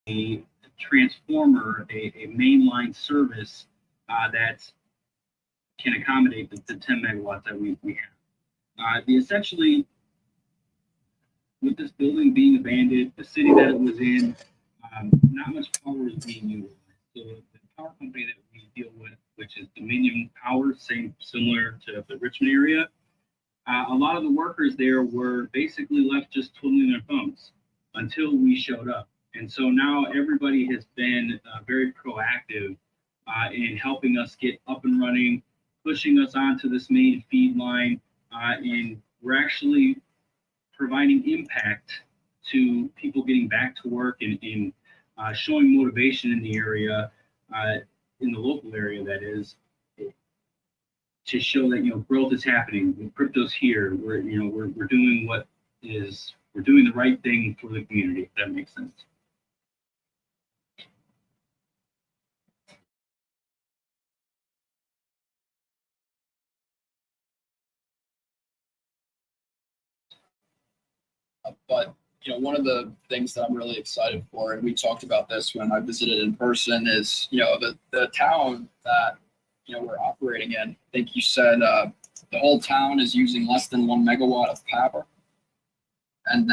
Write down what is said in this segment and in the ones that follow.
a transformer, a mainline service that can accommodate the 10 megawatts that we have. Essentially, with this building being abandoned, the city that it was in, not much power is being utilized. So the power company that we deal with, which is Dominion Power, similar to the Richmond area, a lot of the workers there were basically left just twiddling their thumbs until we showed up. And so now everybody has been very proactive in helping us get up and running, pushing us onto this main feed line, and we're actually providing impact to people getting back to work and showing motivation in the area, in the local area, that is, to show that growth is happening. Crypto's here. We're doing we're doing the right thing for the community. If that makes sense. But one of the things that I'm really excited for, and we talked about this when I visited in person, is the town that we're operating in. I think you said the whole town is using less than 1 megawatt of power, and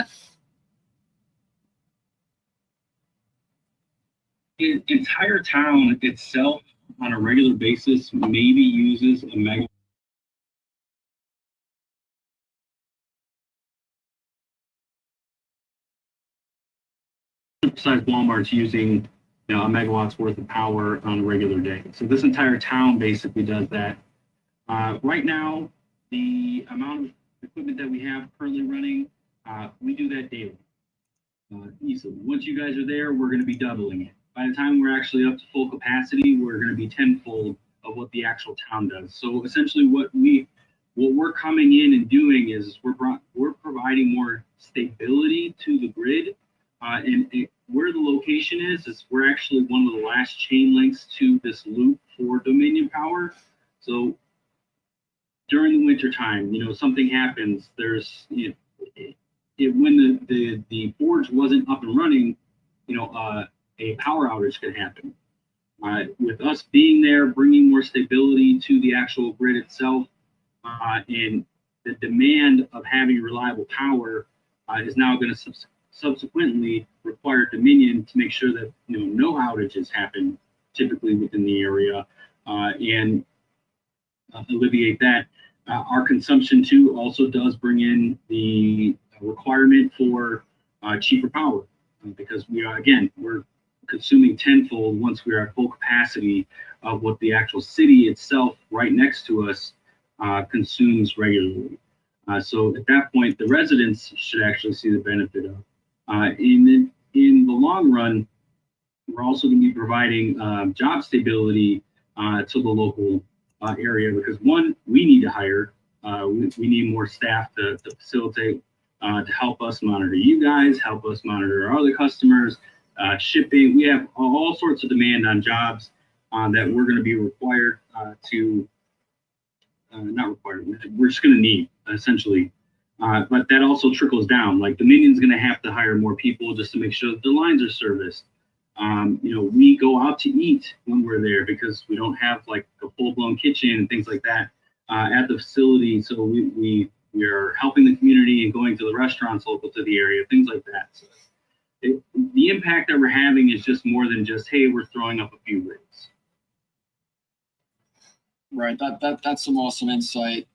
the entire town itself, on a regular basis, maybe uses a megawatt. Besides Walmart's using a megawatt's worth of power on a regular day. So this entire town basically does that. Right now, the amount of equipment that we have currently running, we do that daily. Easily. Once you guys are there, we're going to be doubling it. By the time we're actually up to full capacity, we're going to be tenfold of what the actual town does. So essentially what we're coming in and doing is we're providing more stability to the grid. Where the location is we're actually one of the last chain links to this loop for Dominion Power. So during the winter time, something happens. There's when the forge wasn't up and running, a power outage could happen. With us being there, bringing more stability to the actual grid itself, and the demand of having reliable power is now going to subsequently require Dominion to make sure that no outages happen typically within the area, and alleviate that. Our consumption too also does bring in the requirement for cheaper power, because we're consuming tenfold once we are at full capacity of what the actual city itself right next to us consumes regularly. So at that point, the residents should actually see the benefit of. In the long run, we're also going to be providing job stability to the local area, because one, we need to hire. We need more staff to facilitate, to help us monitor you guys, help us monitor our other customers, shipping. We have all sorts of demand on jobs that we're going to be required not required, we're just going to need, essentially. But that also trickles down. Like Dominion's going to have to hire more people just to make sure that the lines are serviced. We go out to eat when we're there because we don't have like a full-blown kitchen and things like that at the facility. So we are helping the community and going to the restaurants local to the area, things like that. So the impact that we're having is just more than just, hey, we're throwing up a few rigs. Right. That's some awesome insight.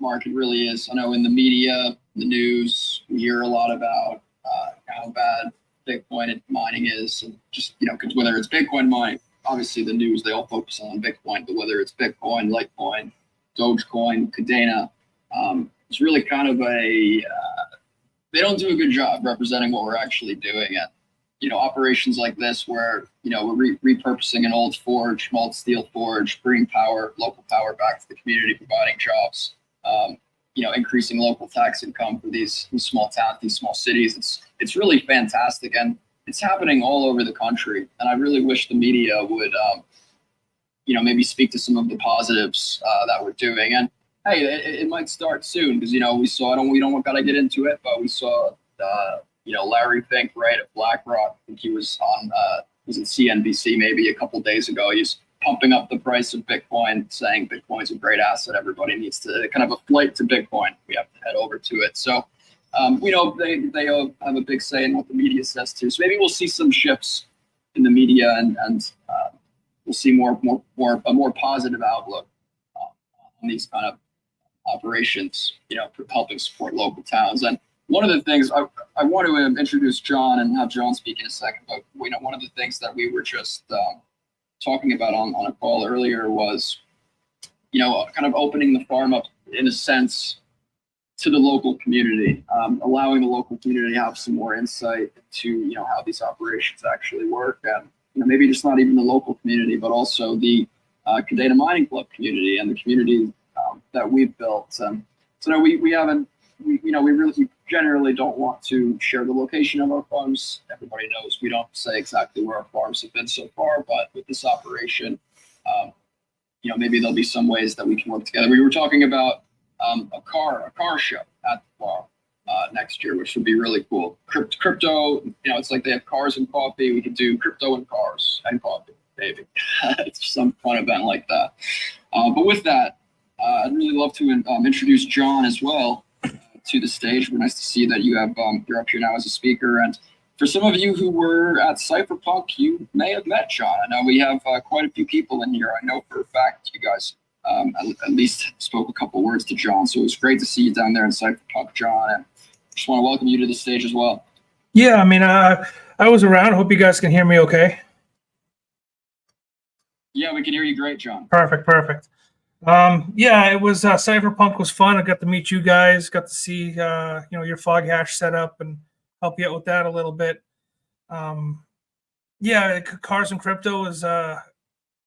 Mark, it really is. I know in the media, the news, we hear a lot about how bad Bitcoin mining is, and just, because whether it's Bitcoin mining, obviously the news, they all focus on Bitcoin, but whether it's Bitcoin, Litecoin, Dogecoin, Kadena, it's really kind of they don't do a good job representing what we're actually doing. And, operations like this where, we're repurposing an old forge, old steel forge, bringing local power back to the community, providing jobs, increasing local tax income for these small towns, these small cities. It's really fantastic. And it's happening all over the country. And I really wish the media would, maybe speak to some of the positives that we're doing. And hey, it might start soon because, we don't got to get into it, but we saw Larry Fink, right, at BlackRock. I think he was on, was it CNBC maybe a couple days ago. He's pumping up the price of Bitcoin, saying Bitcoin's a great asset. Everybody needs to kind of a flight to Bitcoin. We have to head over to it. So, we know they have a big say in what the media says too. So maybe we'll see some shifts in the media, and we'll see a more positive outlook on these kind of operations, helping support local towns. And one of the things I want to introduce John and have John speak in a second, but one of the things that we were just talking about on a call earlier was, kind of opening the farm up in a sense to the local community, allowing the local community to have some more insight to, how these operations actually work. And, maybe just not even the local community, but also the Kadena Mining Club community and the community that we've built. So we really generally don't want to share the location of our farms. Everybody knows we don't say exactly where our farms have been so far, but with this operation, maybe there'll be some ways that we can work together. We were talking about a car show at the farm next year, which would be really cool. Crypto, it's like they have cars and coffee. We could do crypto and cars and coffee, maybe. It's some fun event like that. But with that, I'd really love to introduce John as well to the stage. We're nice to see that you're up here now as a speaker. And for some of you who were at Cypherpunk, you may have met John. I know we have quite a few people in here. I know for a fact you guys at least spoke a couple words to John. So it was great to see you down there in Cypherpunk, John. And just want to welcome you to the stage as well. Yeah, I mean, I was around. Hope you guys can hear me okay. Yeah, we can hear you great, John. Perfect. Yeah, it was Cypherpunk was fun. I got to meet you guys, got to see your fog hash setup and help you out with that a little bit. Yeah, Cars and Crypto is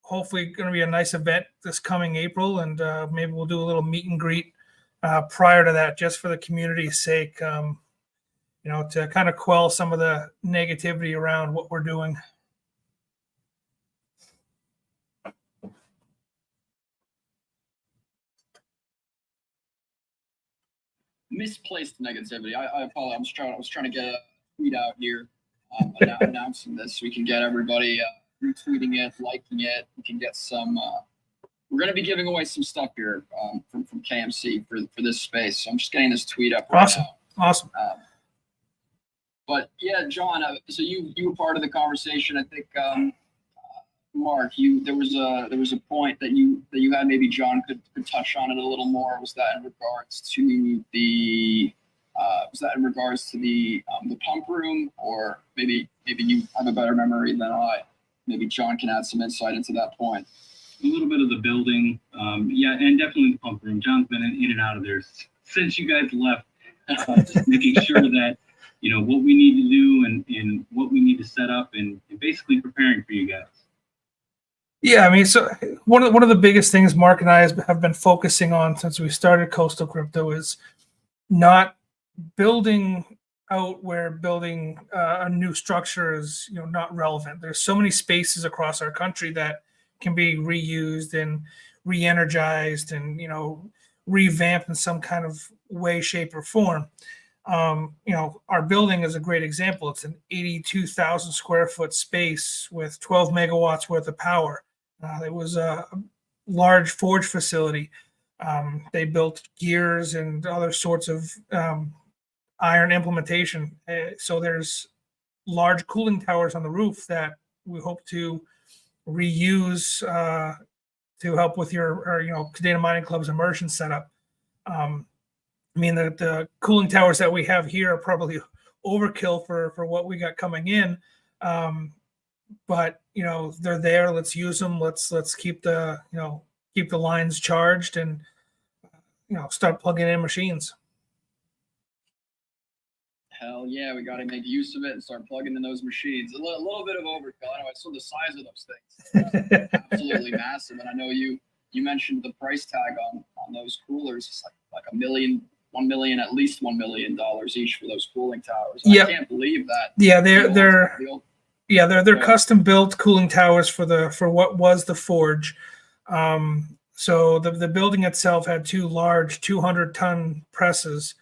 hopefully going to be a nice event this coming April, and maybe we'll do a little meet and greet prior to that, just for the community's sake, to kind of quell some of the negativity around what we're doing. Misplaced negativity. I apologize. I was trying to get a tweet out here announcing this, so we can get everybody retweeting it, liking it. We can get some. We're going to be giving away some stuff here from KMC for this space. So I'm just getting this tweet up right now. Awesome. But yeah, John. So you were part of the conversation. I think Mark, there was a point that you had. Maybe John could touch on it a little more. Was that in regards to the pump room, or maybe you have a better memory than I? Maybe John can add some insight into that point. A little bit of the building, yeah, and definitely the pump room. John's been in and out of there since you guys left, just making sure that what we need to do and what we need to set up, and basically preparing for you guys. Yeah, I mean, so one of the biggest things Mark and I have been focusing on since we started Coastal Crypto is not building out where building a new structure is not relevant. There's so many spaces across our country that can be reused and re-energized and revamped in some kind of way, shape, or form. Our building is a great example. It's an 82,000 square foot space with 12 megawatts worth of power. It was a large forge facility. They built gears and other sorts of iron implementation. So there's large cooling towers on the roof that we hope to reuse to help with your Kadena Mining Club's immersion setup. I mean, the cooling towers that we have here are probably overkill for what we got coming in. But they're there. Let's use them. Let's keep the lines charged and start plugging in machines. Hell yeah, we got to make use of it and start plugging in those machines. A little bit of overkill. I know I saw the size of those things. Absolutely massive. And I know you mentioned the price tag on those coolers. It's like $1 million, at least $1 million each for those cooling towers. Yeah, I can't believe that. Yeah, they're custom built cooling towers for what was the forge. So the building itself had two large 200-ton presses,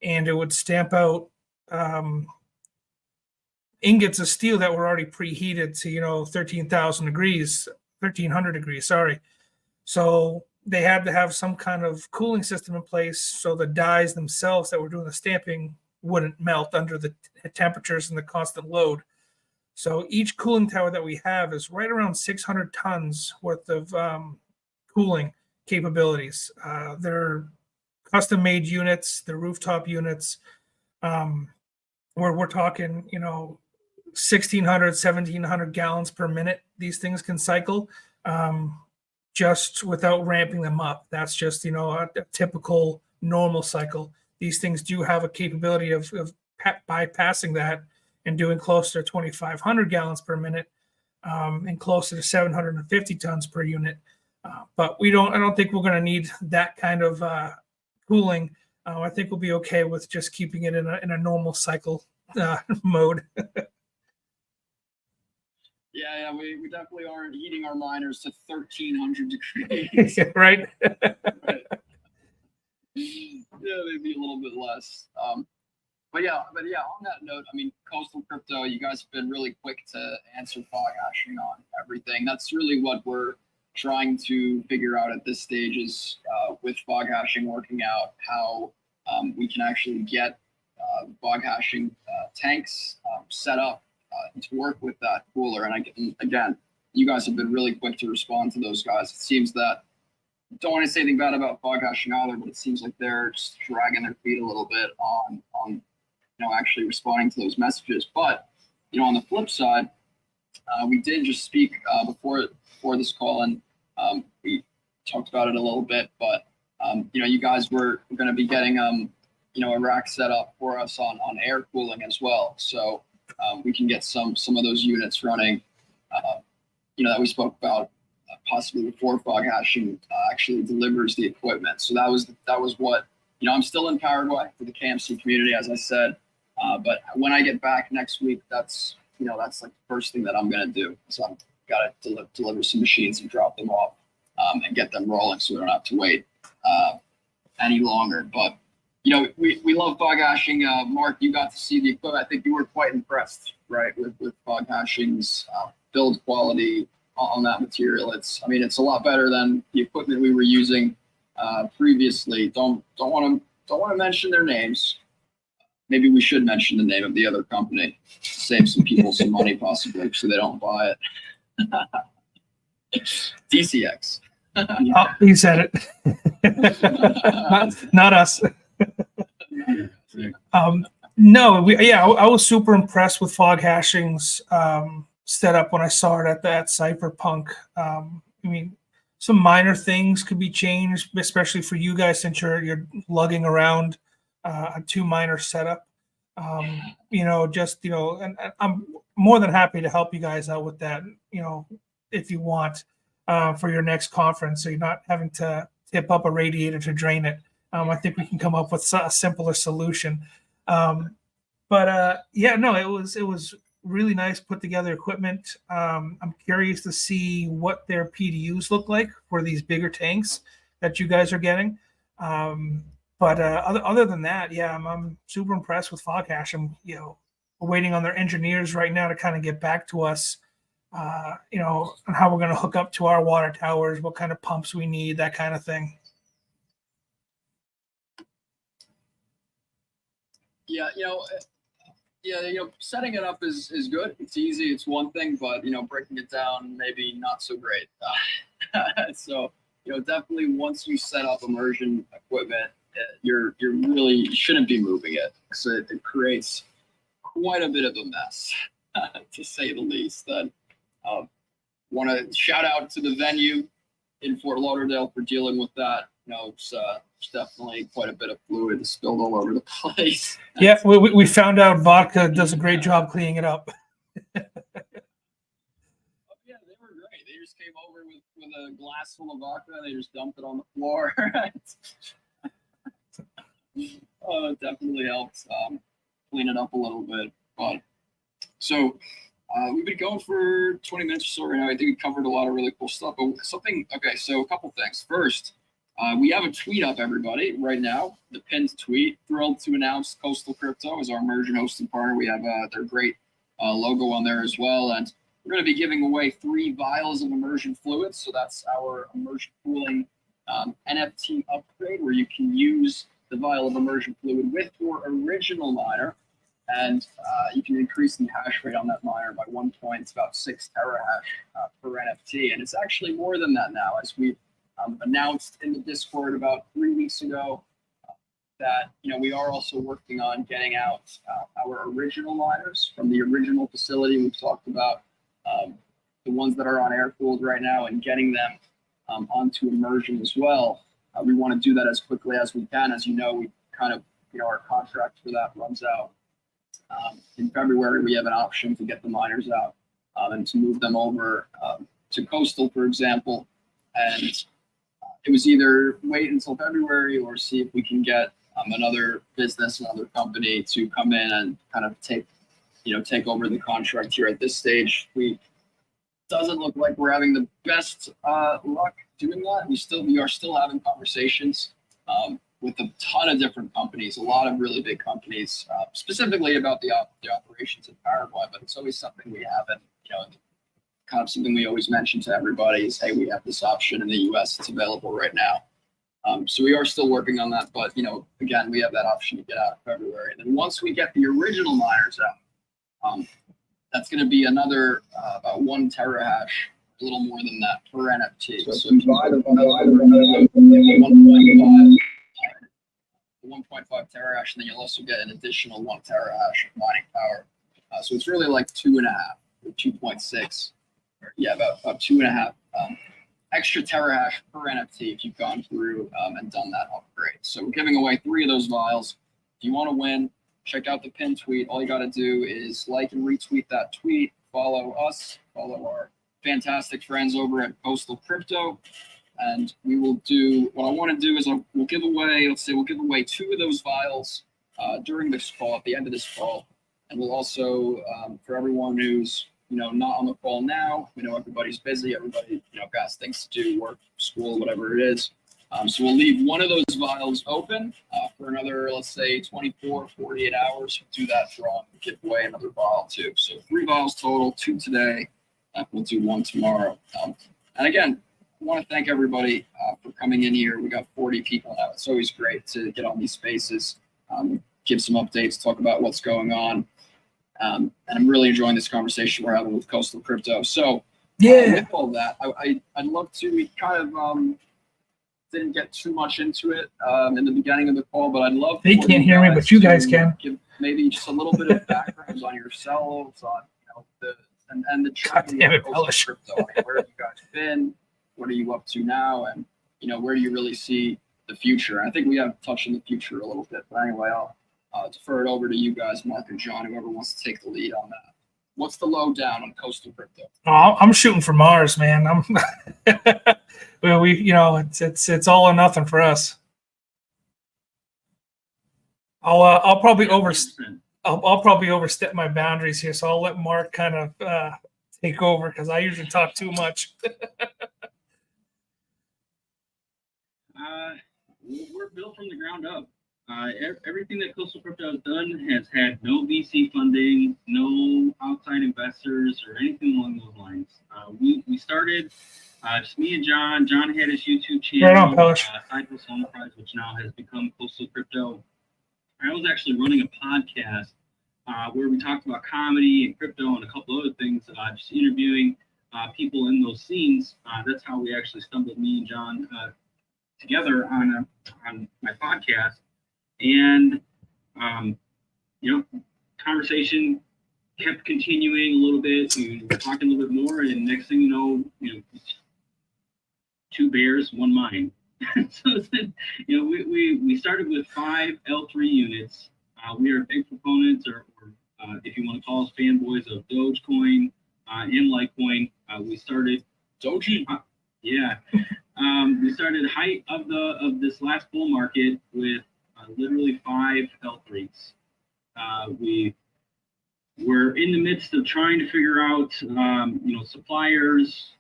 and it would stamp out ingots of steel that were already preheated to 1300 degrees, sorry. So they had to have some kind of cooling system in place so the dies themselves that were doing the stamping wouldn't melt under the temperatures and the constant load. So each cooling tower that we have is right around 600 tons worth of cooling capabilities. They're custom made units, they're rooftop units. We're talking 1600, 1700 gallons per minute these things can cycle, just without ramping them up. That's just a typical normal cycle. These things do have a capability of bypassing that and doing closer to 2500 gallons per minute, and closer to 750 tons per unit. But I don't think we're going to need that kind of cooling. I think we'll be okay with just keeping it in a normal cycle mode. Yeah, we definitely aren't heating our miners to 1300 degrees. Right? Right. Yeah, maybe a little bit less. But yeah, on that note, I mean, Coastal Crypto, you guys have been really quick to answer fog hashing on everything. That's really what we're trying to figure out at this stage is with fog hashing, working out how we can actually get fog hashing tanks set up to work with that cooler. And again, you guys have been really quick to respond to those guys. It seems that, don't want to say anything bad about fog hashing either, but it seems like they're just dragging their feet a little bit on actually responding to those messages. But on the flip side, we did just speak before this call, and we talked about it a little bit. But you guys were going to be getting a rack set up for us on air cooling as well, so we can get some of those units running. That we spoke about possibly before fog hashing actually delivers the equipment. So that was what I'm still in Paraguay for the KMC community, as I said. But when I get back next week, that's like the first thing that I'm going to do. So I've got to deliver some machines and drop them off and get them rolling so we don't have to wait any longer. But, we love fog hashing. Mark, you got to see the equipment. I think you were quite impressed, right, with fog hashing's build quality on that material. It's a lot better than the equipment we were using previously. Don't want to mention their names. Maybe we should mention the name of the other company to save some people some money, possibly, so they don't buy it. DCX. Oh, he said it. not us. No, I was super impressed with fog hashing's setup when I saw it at Cypherpunk. Some minor things could be changed, especially for you guys since you're lugging around a 2-miner setup. And I'm more than happy to help you guys out with that. If you want for your next conference, so you're not having to tip up a radiator to drain it. I think we can come up with a simpler solution. It was really nice put together equipment. I'm curious to see what their PDUs look like for these bigger tanks that you guys are getting. Other than that, I'm super impressed with fog hash. We're waiting on their engineers right now to kind of get back to us, on how we're going to hook up to our water towers, what kind of pumps we need, that kind of thing. Setting it up is good. It's easy. It's one thing, but breaking it down maybe not so great. So definitely once you set up immersion equipment, you shouldn't be moving it. So it creates quite a bit of a mess, to say the least. That want to shout out to the venue in Fort Lauderdale for dealing with that. It's definitely quite a bit of fluid spilled all over the place. Yeah, we found out vodka does a great job cleaning it up. Yeah, they were great. They just came over with a glass full of vodka and they just dumped it on the floor. It definitely helps clean it up a little bit. But so we've been going for 20 minutes or so right now. I think we covered a lot of really cool stuff. But so a couple things. First, we have a tweet up, everybody, right now. The pinned tweet. Thrilled to announce Coastal Crypto as our immersion hosting partner. We have their great logo on there as well. And we're going to be giving away 3 vials of immersion fluids. So that's our immersion cooling NFT upgrade, where you can use the vial of immersion fluid with your original miner, and you can increase the hash rate on that miner by 1 point. It's about 6 terahash per NFT, and it's actually more than that now, as we announced in the Discord about 3 weeks ago. That we are also working on getting out our original miners from the original facility. We've talked about the ones that are on air cooled right now, and getting them onto immersion as well. We want to do that as quickly as we can. As you know, we kind of our contract for that runs out in February. We have an option to get the miners out and to move them over to Coastal, for example. And it was either wait until February or see if we can get another business, another company to come in and kind of take over the contract here. At this stage, doesn't look like we're having the best luck doing that. We are still having conversations with a ton of different companies, a lot of really big companies, specifically about the operations in Paraguay. But it's always something we haven't, kind of something we always mention to everybody is, hey, we have this option in the U.S. It's available right now. So we are still working on that, but again, we have that option to get out in February. And then once we get the original miners out, that's going to be another about 1 terahash, a little more than that per NFT. So 1.5 terahash, and then you'll also get an additional 1 terahash of mining power. So it's really like 2.5 or 2.6, or about 2.5 extra terahash per NFT if you've gone through and done that upgrade. So we're giving away 3 of those vials. If you want to win, check out the pin tweet. All you got to do is like and retweet that tweet, follow us, follow our fantastic friends over at Coastal Crypto, and we will do what I want to do is we'll give away 2 of those vials during this call, at the end of this call, and we'll also for everyone who's not on the call now, we know everybody's busy, everybody has things to do, work, school, whatever it is. So we'll leave 1 of those vials open for another, let's say, 24, 48 hours. We'll do that draw and give away another vial too. So 3 vials total, 2 today. We'll do 1 tomorrow. And again, I want to thank everybody for coming in here. We got 40 people now. It's always great to get on these spaces, give some updates, talk about what's going on. And I'm really enjoying this conversation we're having with Coastal Crypto. So with all that, I'd love to, we kind of didn't get too much into it in the beginning of the call, but I'd love they can't hear me, but you guys can give maybe just a little bit of background on yourselves, on the journey of Coastal Crypto. Like, where have you guys been? What are you up to now? And where do you really see the future? And I think we have touched on the future a little bit, but anyway, I'll defer it over to you guys, Mark and John, whoever wants to take the lead on that. What's the lowdown on Coastal Crypto? Oh, I'm shooting for Mars, man. It's all or nothing for us. I'll probably overstep my boundaries here, so I'll let Mark kind of take over because I usually talk too much. We're built from the ground up. Everything that Coastal Crypto has done has had no VC funding, no outside investors, or anything along those lines. We started, just me and John. John had his YouTube channel, Side Hustle Enterprise, which now has become Coastal Crypto. I was actually running a podcast where we talked about comedy and crypto and a couple other things, just interviewing people in those scenes. That's how we actually stumbled, me and John, together on my podcast. And, conversation kept continuing a little bit. We were talking a little bit more, and next thing you know, 2 bears, 1 mind. So, we started with 5 L3 units. We are big proponents, or if you want to call us fanboys, of Dogecoin and Litecoin. We started DOGE. We started height of this last bull market with literally 5 L3s. We were in the midst of trying to figure out, suppliers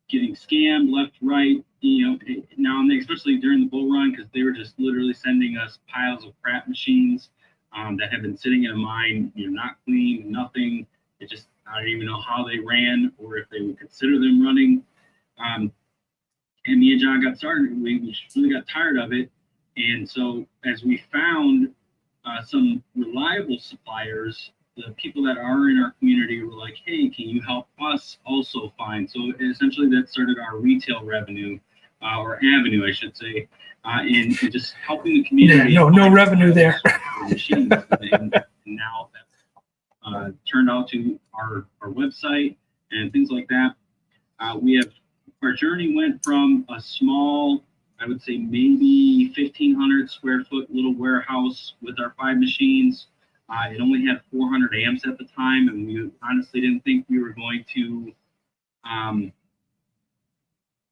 getting scammed left, right, now and then, especially during the bull run, because they were just literally sending us piles of crap machines that have been sitting in a mine, not clean, nothing. It just, I don't even know how they ran or if they would consider them running. And me and John got started. We really got tired of it. And so as we found some reliable suppliers, the people that are in our community were like, hey, can you help us also find? So essentially that started our retail revenue, or avenue, I should say, in just helping the community. Yeah, no revenue there. Machines. And now that's turned out to our website and things like that. Our journey went from a small, I would say maybe 1,500 square foot little warehouse with our 5 machines. It only had 400 amps at the time, and we honestly didn't think we were going to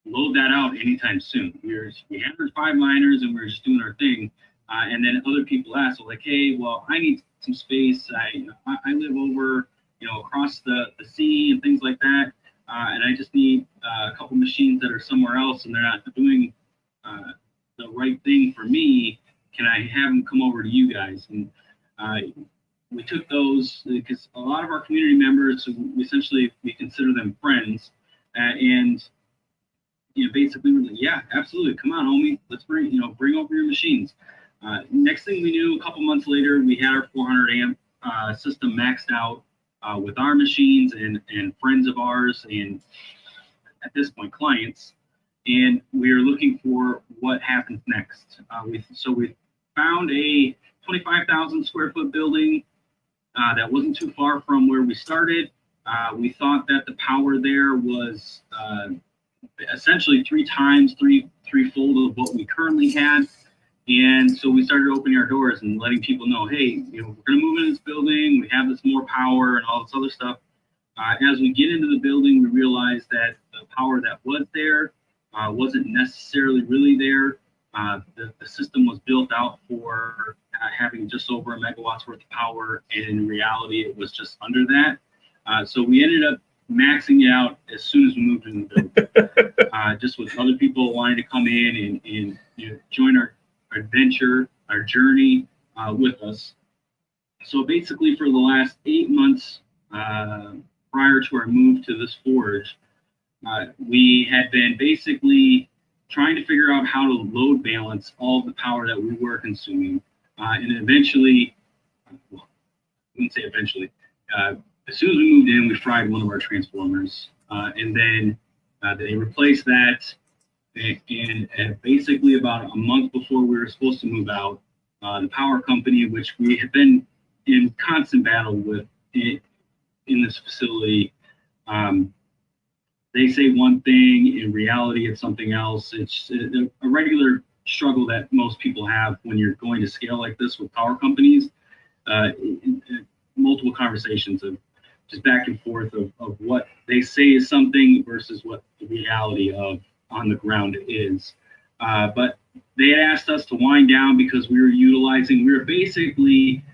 load that out anytime soon. We had our 5 liners, and we were just doing our thing. And then other people asked, well, like, hey, well, I need some space. I live over, across the sea and things like that, and I just need a couple machines that are somewhere else, and they're not doing the right thing for me. Can I have them come over to you guys? And we took those because a lot of our community members, we consider them friends, and basically we're like, yeah, absolutely, come on, homie, let's bring over your machines. Next thing we knew, a couple months later, we had our 400 amp system maxed out with our machines and friends of ours, and at this point, clients. And we are looking for what happens next. We found a 25,000 square foot building that wasn't too far from where we started. We thought that the power there was essentially threefold of what we currently had. And so we started opening our doors and letting people know, hey, we're going to move into this building. We have this more power and all this other stuff. As we get into the building, we realized that the power that was there wasn't necessarily really there. The system was built out for having just over a megawatts worth of power, and in reality, it was just under that. So we ended up maxing it out as soon as we moved in the building, just with other people wanting to come in and join our adventure, our journey with us. So basically, for the last 8 months prior to our move to this forge, we had been basically trying to figure out how to load balance all of the power that we were consuming. And eventually, well, I wouldn't say eventually, as soon as we moved in, we fried one of our transformers. And then they replaced that. And basically about a month before we were supposed to move out, the power company, which we had been in constant battle with in this facility, they say one thing, in reality it's something else. It's a regular struggle that most people have when you're going to scale like this with power companies. Multiple conversations of just back and forth of what they say is something versus what the reality of on the ground is. But they had asked us to wind down because we were basically,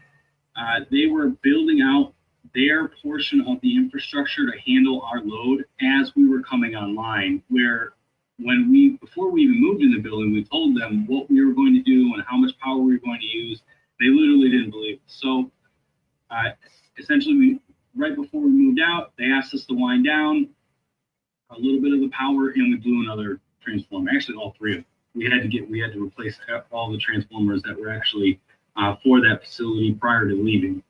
they were building out their portion of the infrastructure to handle our load as we were coming online, where before we even moved in the building, we told them what we were going to do and how much power we were going to use. They literally didn't believe it. So essentially, right before we moved out, they asked us to wind down a little bit of the power, and we blew another transformer. Actually, all 3 of them. We had to replace all the transformers that were actually for that facility prior to leaving.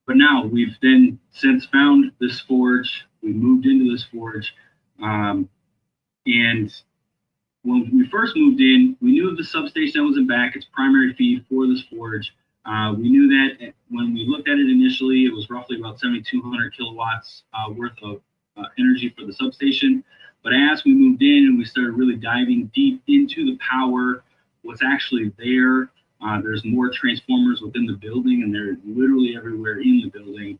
But now we've then since found this forge. We moved into this forge, and when we first moved in, we knew of the substation that was in back. Its primary feed for this forge. We knew that when we looked at it initially, it was roughly about 7,200 kilowatts worth of energy for the substation. But as we moved in and we started really diving deep into the power, what's actually there, there's more transformers within the building, and they're literally everywhere in the building.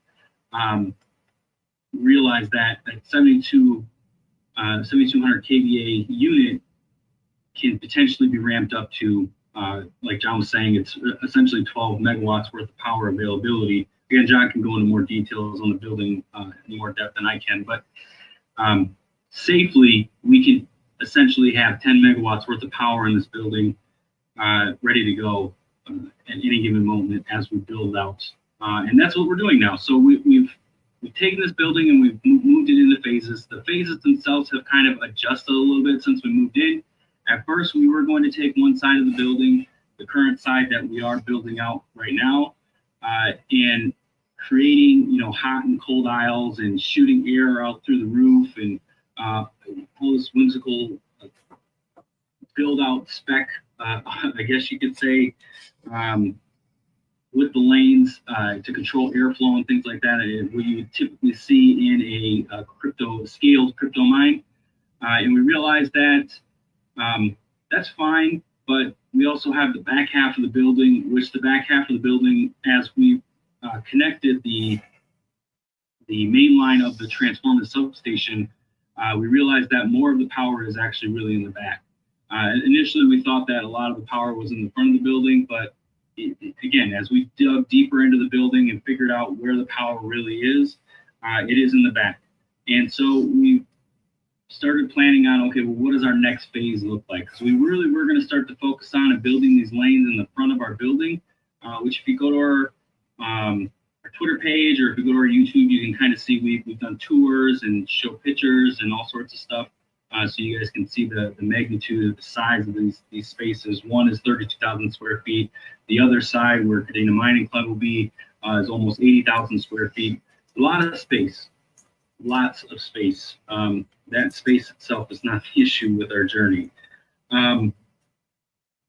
Realized that 7,200 kVA unit can potentially be ramped up to, like John was saying, it's essentially 12 megawatts worth of power availability. Again, John can go into more details on the building in more depth than I can, but safely, we can essentially have 10 megawatts worth of power in this building ready to go at any given moment as we build out. And that's what we're doing now. So we've taken this building and we've moved it into phases. The phases themselves have kind of adjusted a little bit since we moved in. At first, we were going to take one side of the building, the current side that we are building out right now, and creating, hot and cold aisles and shooting air out through the roof and all this whimsical build out spec, I guess you could say, with the lanes to control airflow and things like that, what you would typically see in a scaled crypto mine. And we realized that that's fine, but we also have the back half of the building, which the back half of the building, as we connected the main line of the transformer substation, we realized that more of the power is actually really in the back. Initially, we thought that a lot of the power was in the front of the building, but again, as we dug deeper into the building and figured out where the power really is, it is in the back. And so we started planning on, okay, well, what does our next phase look like? So we really were going to start to focus on building these lanes in the front of our building, which if you go to our Twitter page, or if you go to our YouTube, you can kind of see we've done tours and show pictures and all sorts of stuff. So you guys can see the magnitude of the size of these spaces. One is 32,000 square feet. The other side, where Kadena Mining Club will be, is almost 80,000 square feet. A lot of space, lots of space. That space itself is not the issue with our journey. But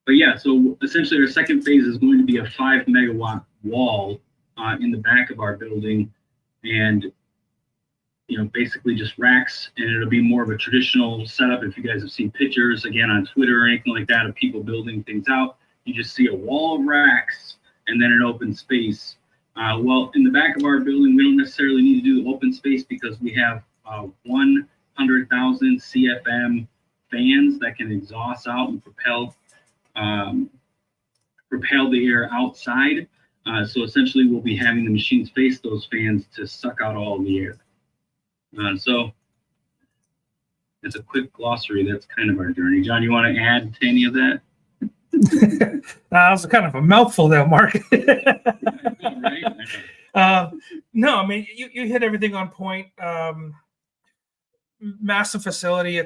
yeah, so essentially our second phase is going to be a 5 megawatt wall in the back of our building, and basically just racks, and it'll be more of a traditional setup. If you guys have seen pictures, again, on Twitter or anything like that, of people building things out, you just see a wall of racks and then an open space. Well, in the back of our building, we don't necessarily need to do the open space because we have 100,000 CFM fans that can exhaust out and propel the air outside. So essentially, we'll be having the machines face those fans to suck out all the air. So it's a quick glossary. That's kind of our journey. John, you want to add to any of that? That was kind of a mouthful there, Mark. No, I mean, you hit everything on point. Massive facility.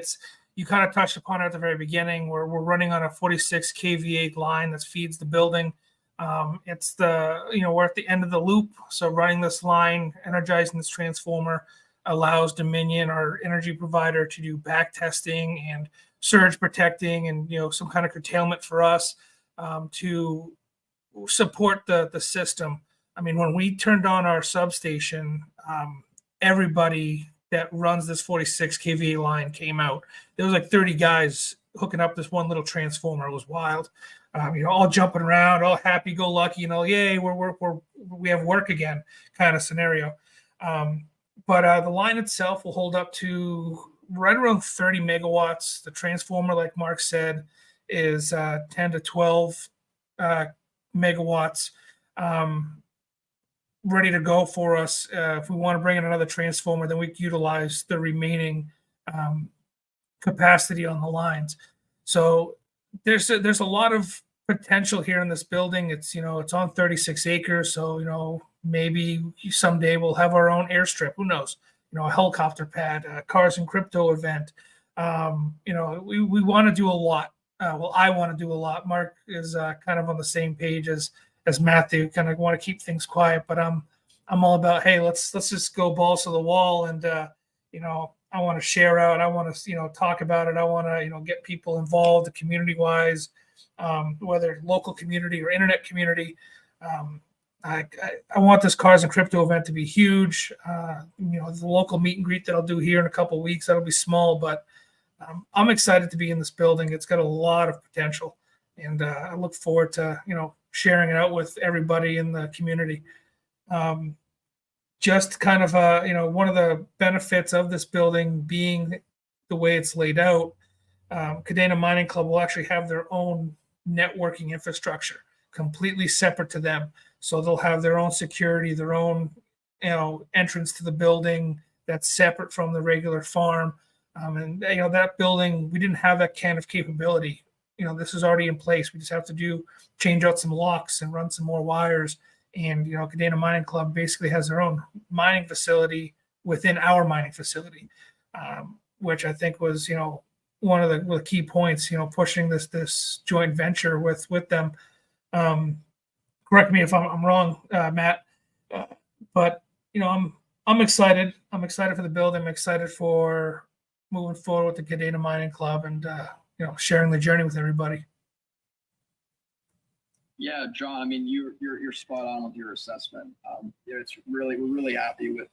You kind of touched upon it at the very beginning. We're running on a 46 kVA line that feeds the building. We're at the end of the loop. So running this line, energizing this transformer, allows Dominion, our energy provider, to do back testing and surge protecting and some kind of curtailment for us to support the system. I mean, when we turned on our substation, everybody that runs this 46 kVA line came out. There was like 30 guys hooking up this one little transformer. It was wild. All jumping around, all happy-go-lucky, yay, we have work again kind of scenario. But the line itself will hold up to right around 30 megawatts. The transformer, like Mark said, is 10 to 12 megawatts, ready to go for us. If we want to bring in another transformer, then we can utilize the remaining capacity on the lines. So there's a lot of potential here in this building. It's on 36 acres, so maybe someday we'll have our own airstrip. Who knows? A helicopter pad, a cars and crypto event. We want to do a lot. I want to do a lot. Mark is kind of on the same page as Matthew. Kind of want to keep things quiet, but I'm all about, hey, let's just go balls to the wall, and I want to share out. I want to talk about it. I want to get people involved, community wise, whether local community or internet community. I want this cars and crypto event to be huge. The local meet and greet that I'll do here in a couple of weeks, that'll be small, but I'm excited to be in this building. It's got a lot of potential, and I look forward to sharing it out with everybody in the community. Just kind of one of the benefits of this building being the way it's laid out, Kadena Mining Club will actually have their own networking infrastructure completely separate to them. So they'll have their own security, their own entrance to the building that's separate from the regular farm. And that building, we didn't have that kind of capability this is already in place. We just have to change out some locks and run some more wires. And, Kadena Mining Club basically has their own mining facility within our mining facility, which I think was, one of the key points, pushing this joint venture with them. Correct me if I'm wrong, Matt, but, I'm excited. I'm excited for the build. I'm excited for moving forward with the Kadena Mining Club and, sharing the journey with everybody. Yeah, John, I mean, you're spot on with your assessment. We're really happy with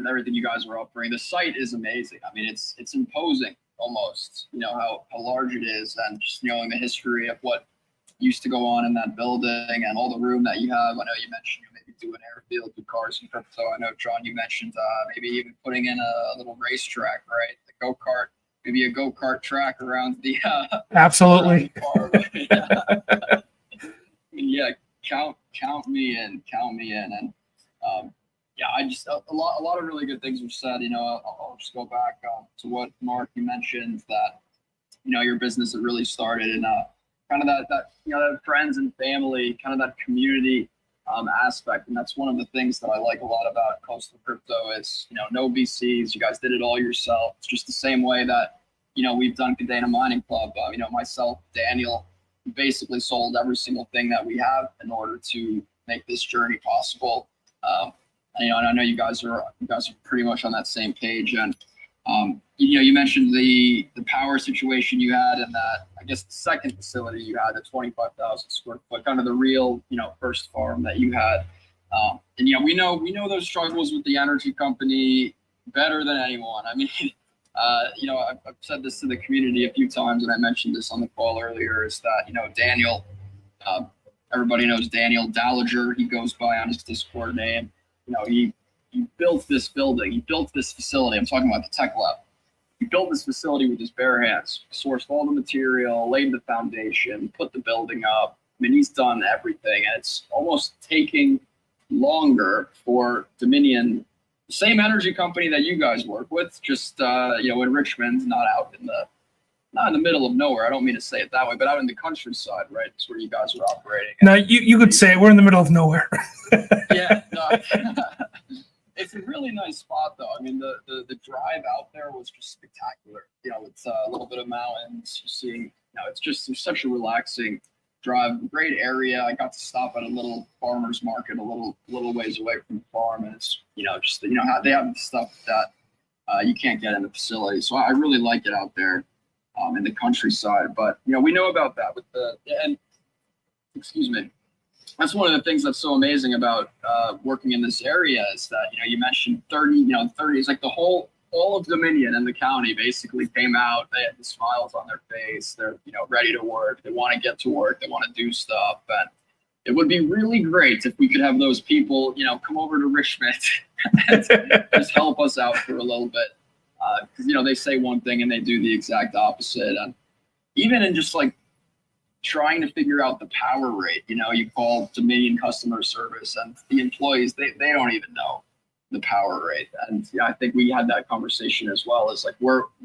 everything you guys are offering. The site is amazing. I mean, it's imposing almost, how large it is, and just knowing the history of what used to go on in that building and all the room that you have. I know you mentioned you maybe do an airfield with cars and crypto. I know, John, you mentioned maybe even putting in a little racetrack, right? The go-kart, maybe a go-kart track around the absolutely. Around the farm. Yeah, count me in, and yeah, I just a lot of really good things were said. I'll just go back to what Mark, you mentioned, that your business had really started in kind of that that friends and family, kind of that community aspect, and that's one of the things that I like a lot about Coastal Crypto is no VCs. You guys did it all yourself. It's just the same way that we've done Kadena Mining Club. Myself, Daniel, basically sold every single thing that we have in order to make this journey possible. And I know you guys are pretty much on that same page. And you mentioned the power situation you had, and that I guess the second facility you had, the 25,000 square foot, kind of the real first farm that you had. And we know those struggles with the energy company better than anyone. I mean, I've said this to the community a few times, and I mentioned this on the call earlier, is that, Daniel, everybody knows Daniel Dallager. He goes by on his Discord name. He built this building. He built this facility. I'm talking about the tech lab. He built this facility with his bare hands, sourced all the material, laid the foundation, put the building up. I mean, he's done everything. And it's almost taking longer for Dominion, the same energy company that you guys work with, just in Richmond, not in the middle of nowhere. I don't mean to say it that way, but out in the countryside, right? It's where you guys are operating. No, you could say we're in the middle of nowhere. Yeah, no. It's a really nice spot, though. I mean, the drive out there was just spectacular. It's a little bit of mountains. You're seeing, it's such a relaxing drive. Great area. I got to stop at a little farmer's market a little ways away from the farm, and it's how they have the stuff that you can't get in the facility. So I really like it out there in the countryside. But we know about that with excuse me. That's one of the things that's so amazing about working in this area is that you mentioned 30. 30 is like all of Dominion and the county basically came out. They had the smiles on their face. They're ready to work. They want to get to work. They want to do stuff. And it would be really great if we could have those people come over to Richmond and just help us out for a little bit, because they say one thing and they do the exact opposite. And even in just like trying to figure out the power rate, you call Dominion customer service and the employees, they don't even know the power rate. And I think we had that conversation as well, as like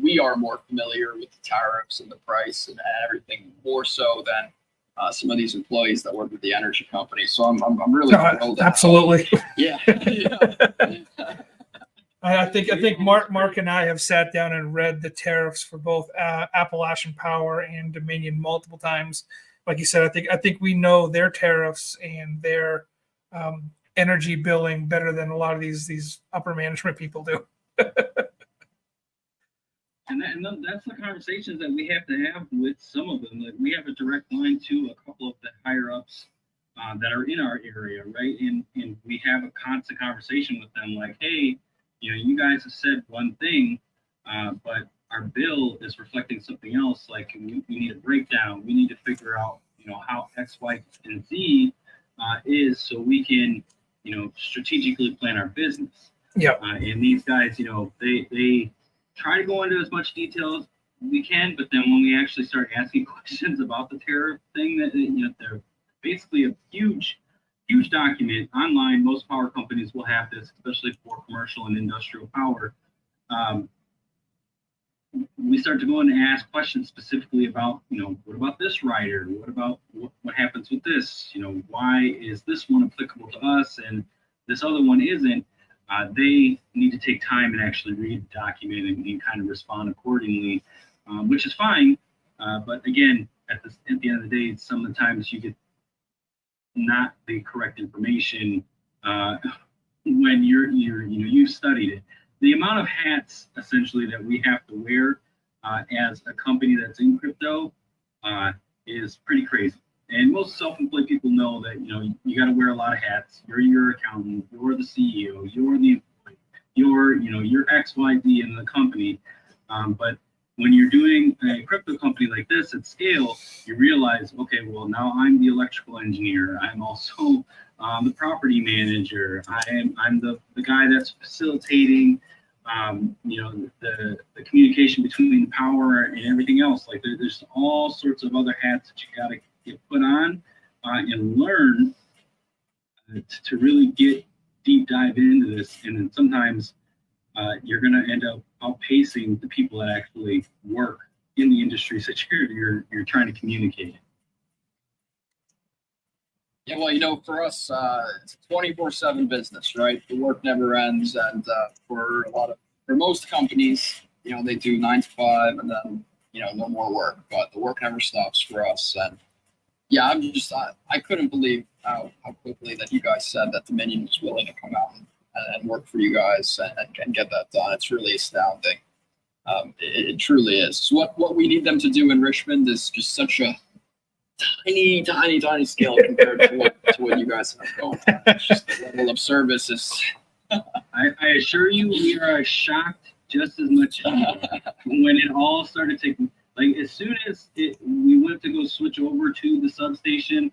we are more familiar with the tariffs and the price and everything more so than some of these employees that work with the energy company. So I'm really thrilled. Absolutely. Yeah. I think Mark and I have sat down and read the tariffs for both Appalachian Power and Dominion multiple times. Like you said, I think we know their tariffs and their energy billing better than a lot of these upper management people do. And that's the conversations that we have to have with some of them. Like, we have a direct line to a couple of the higher ups that are in our area, right? And we have a constant conversation with them, like, hey, you guys have said one thing, but our bill is reflecting something else. Like, we need a breakdown. We need to figure out, how X, Y, and Z is, so we can, strategically plan our business. Yeah. And these guys, they try to go into as much detail as we can, but then when we actually start asking questions about the tariff thing, that they're basically a huge document online. Most power companies will have this, especially for commercial and industrial power. we start to go in and ask questions specifically about, what about this rider? What about what happens with this? Why is this one applicable to us and this other one isn't? They need to take time and actually read the document and kind of respond accordingly, which is fine. But again, at the end of the day, some of the times you get not the correct information when you've studied it. The amount of hats essentially that we have to wear as a company that's in crypto is pretty crazy. And most self-employed people know that you got to wear a lot of hats. You're your accountant, you're the CEO, you're the employee, you're XYZ in the company. But when you're doing a crypto company like this at scale, you realize, okay, well, now I'm the electrical engineer. I'm also the property manager. I'm the guy that's facilitating, the communication between the power and everything else. Like there's all sorts of other hats that you got to get put on and learn to really get deep dive into this. And then sometimes you're going to end up outpacing the people that actually work in the industries that you're trying to communicate. Yeah, well, for us, it's a 24/7 business, right? The work never ends, and for most companies, they do 9 to 5, and then no more work. But the work never stops for us, and yeah, I couldn't believe how quickly that you guys said that Dominion was willing to come out and work for you guys and get that done. It's really astounding. It truly is. So what we need them to do in Richmond is just such a tiny scale compared to what you guys have going on. It's just the level of service is. I assure you, we are shocked just as much when it all started taking. Like as soon as we went to go switch over to the substation,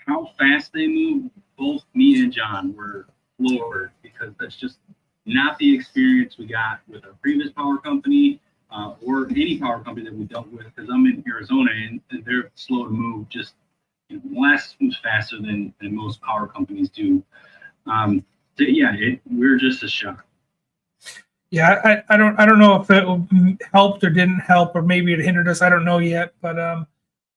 how fast they moved. Both me and John were floored because that's just not the experience we got with our previous power company. Or any power company that we dealt with, because I'm in Arizona and they're slow to move. Just Molasses moves faster than most power companies do. We're just a shock. Yeah, I don't know if it helped or didn't help, or maybe it hindered us. I don't know yet. But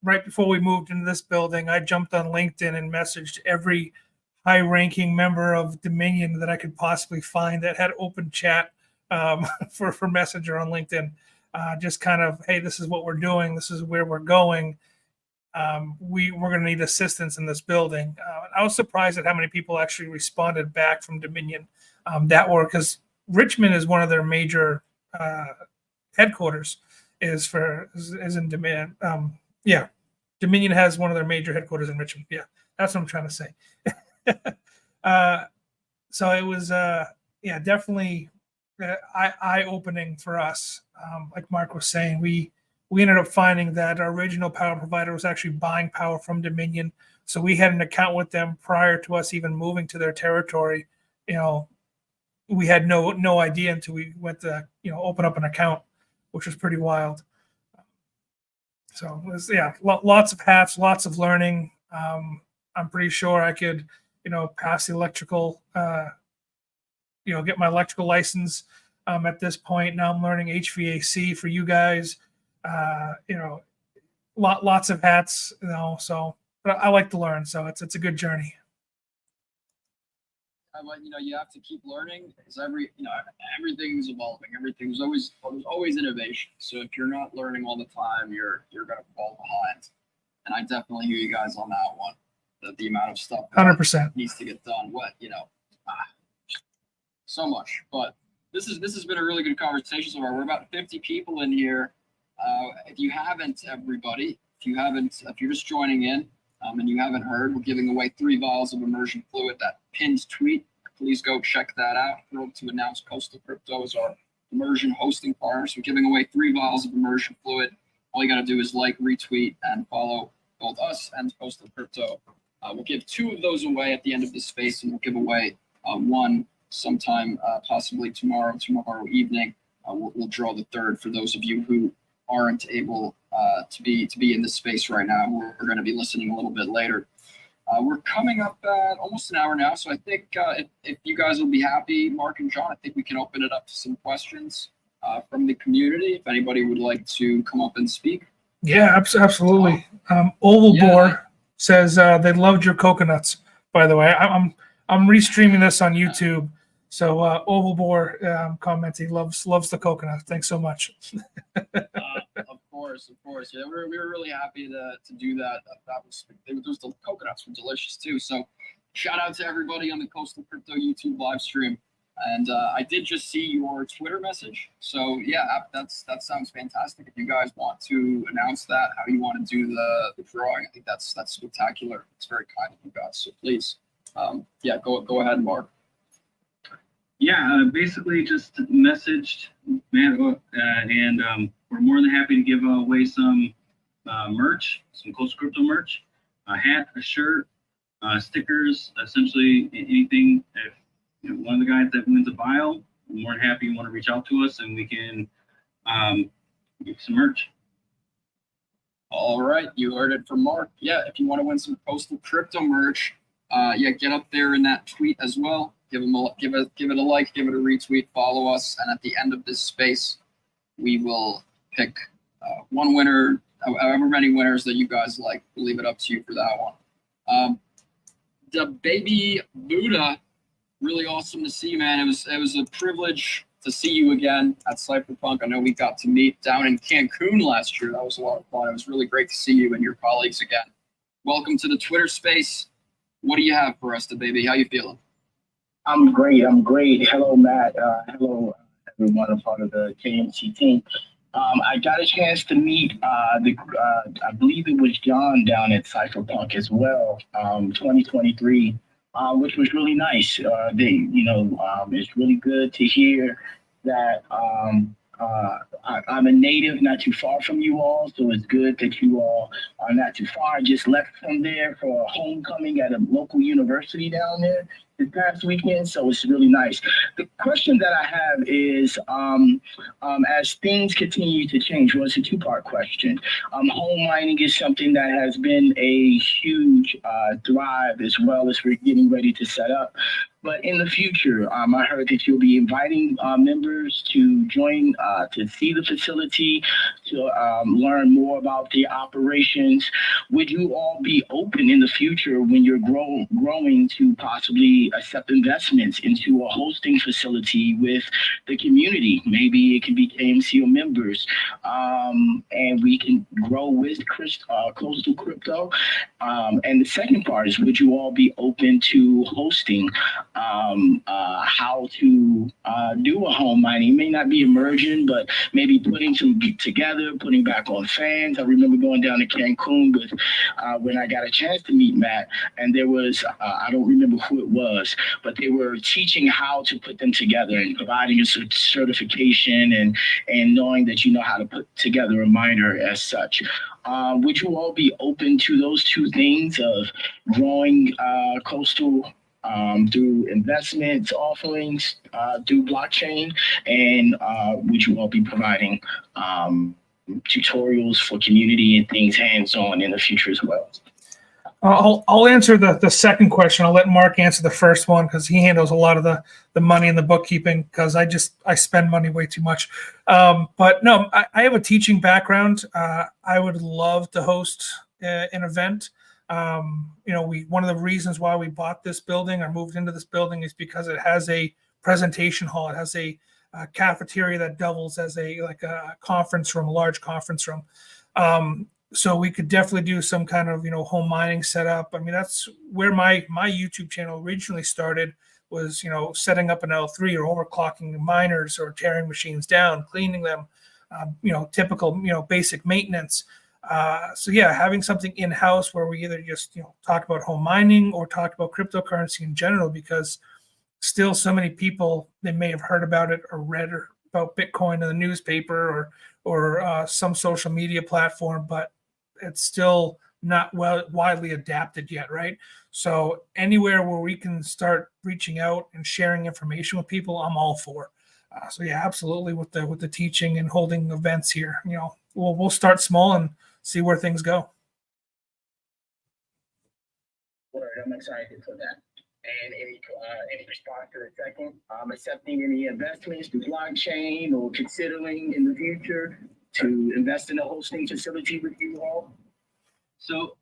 right before we moved into this building, I jumped on LinkedIn and messaged every high-ranking member of Dominion that I could possibly find that had open chat for Messenger on LinkedIn. Just kind of, hey, this is what we're doing. This is where we're going. We're going to need assistance in this building. I was surprised at how many people actually responded back from Dominion because Richmond is one of their major headquarters is in Dominion. Dominion has one of their major headquarters in Richmond. Yeah, that's what I'm trying to say. So it was, definitely eye-opening for us. Like Mark was saying, we ended up finding that our original power provider was actually buying power from Dominion. So we had an account with them prior to us even moving to their territory. We had no idea until we went to, open up an account, which was pretty wild. So it was, lots of hats, lots of learning. I'm pretty sure I could, pass the electrical, get my electrical license at this point. Now I'm learning HVAC for you guys. Lots of hats, so, but I like to learn. So it's a good journey. But you have to keep learning because everything's evolving. Everything's always innovation. So if you're not learning all the time, you're gonna fall behind. And I definitely hear you guys on that one. The amount of stuff 100% needs to get done. So much. But this has been a really good conversation so far. We're about 50 people in here. If you're just joining in and you haven't heard, we're giving away 3 vials of immersion fluid. That pinned tweet, please go check that out. Thrilled to announce Coastal Crypto as our immersion hosting partner. So we're giving away 3 vials of immersion fluid. All you got to do is like, retweet, and follow both us and Coastal Crypto. We'll give 2 of those away at the end of this space, and we'll give away 1 sometime, possibly tomorrow evening. We'll draw the 3rd for those of you who aren't able to be in this space right now. We're going to be listening a little bit later. We're coming up at almost an hour now, so I think if you guys will be happy, Mark and John, I think we can open it up to some questions. from the community. If anybody would like to come up and speak. Yeah, absolutely. Oval Yeah. Boar says they loved your coconuts. By the way, I'm restreaming this on YouTube. So Oval Boar comments he loves the coconut. Thanks so much. Of course. Yeah, we were really happy to do that. The coconuts were delicious too. So shout out to everybody on the Coastal Crypto YouTube live stream. And I did just see your Twitter message. So yeah, that sounds fantastic. If you guys want to announce that, how you want to do the drawing, I think that's spectacular. It's very kind of you guys. So please, yeah, go ahead, Mark. Yeah, basically just messaged Matt, and we're more than happy to give away some merch, some Coastal Crypto merch, a hat, a shirt, stickers, essentially anything. If one of the guys that wins a bio, we're more than happy you want to reach out to us and we can give some merch. All right, you heard it from Mark. Yeah, if you want to win some Coastal Crypto merch, yeah, get up there in that tweet as well. Give it a like, give it a retweet, follow us, and at the end of this space, we will pick one winner, however many winners that you guys like. We'll leave it up to you for that one. The baby Buddha, really awesome to see, man. It was a privilege to see you again at Cypherpunk. I know we got to meet down in Cancun last year. That was a lot of fun. It was really great to see you and your colleagues again. Welcome to the Twitter space. What do you have for us, the baby? How you feeling? I'm great. Hello, Matt. Hello, everyone, a part of the KMC team. I got a chance to meet I believe it was John down at Cypherpunk as well, 2023, which was really nice. It's really good to hear that I'm a native, not too far from you all, so it's good that you all are not too far. I just left from there for a homecoming at a local university down there this past weekend, so it's really nice. The question that I have is, as things continue to change, well, it's a two-part question. Home mining is something that has been a huge thrive, as well as we're getting ready to set up. But in the future, I heard that you'll be inviting members to join, to see the facility, to learn more about the operations. Would you all be open in the future when you're growing to possibly accept investments into a hosting facility with the community? Maybe it can be KMCO members, and we can grow with Coastal Crypto. And the second part is, would you all be open to hosting how to do a home mining? It may not be immersion, but maybe putting some together, putting back on fans. I remember going down to Cancun with when I got a chance to meet Matt, and there was I don't remember who it was, but they were teaching how to put them together and providing a certification and knowing that you know how to put together a miner as such. Would you all be open to those two things of growing Coastal through investments, offerings, through blockchain, and would you all be providing tutorials for community and things hands-on in the future as well? I'll answer the second question. I'll let Mark answer the first one because he handles a lot of the money and the bookkeeping, because I spend money way too much. But no, I have a teaching background. I would love to host an event. One of the reasons why we bought this building or moved into this building is because it has a presentation hall. It has a cafeteria that doubles as a conference room, a large conference room. So we could definitely do some kind of home mining setup. I mean, that's where my YouTube channel originally started, was setting up an L3 or overclocking miners or tearing machines down, cleaning them, typical basic maintenance. So yeah, having something in-house where we either just talk about home mining or talk about cryptocurrency in general, because still so many people, they may have heard about it or read about Bitcoin in the newspaper or some social media platform, but it's still not widely adapted yet, right? So anywhere where we can start reaching out and sharing information with people, I'm all for. So yeah, absolutely with the teaching and holding events here. We'll start small and see where things go. Word, I'm excited for that. And any response to the second? Accepting any investments through blockchain or considering in the future to invest in a hosting facility with you all? So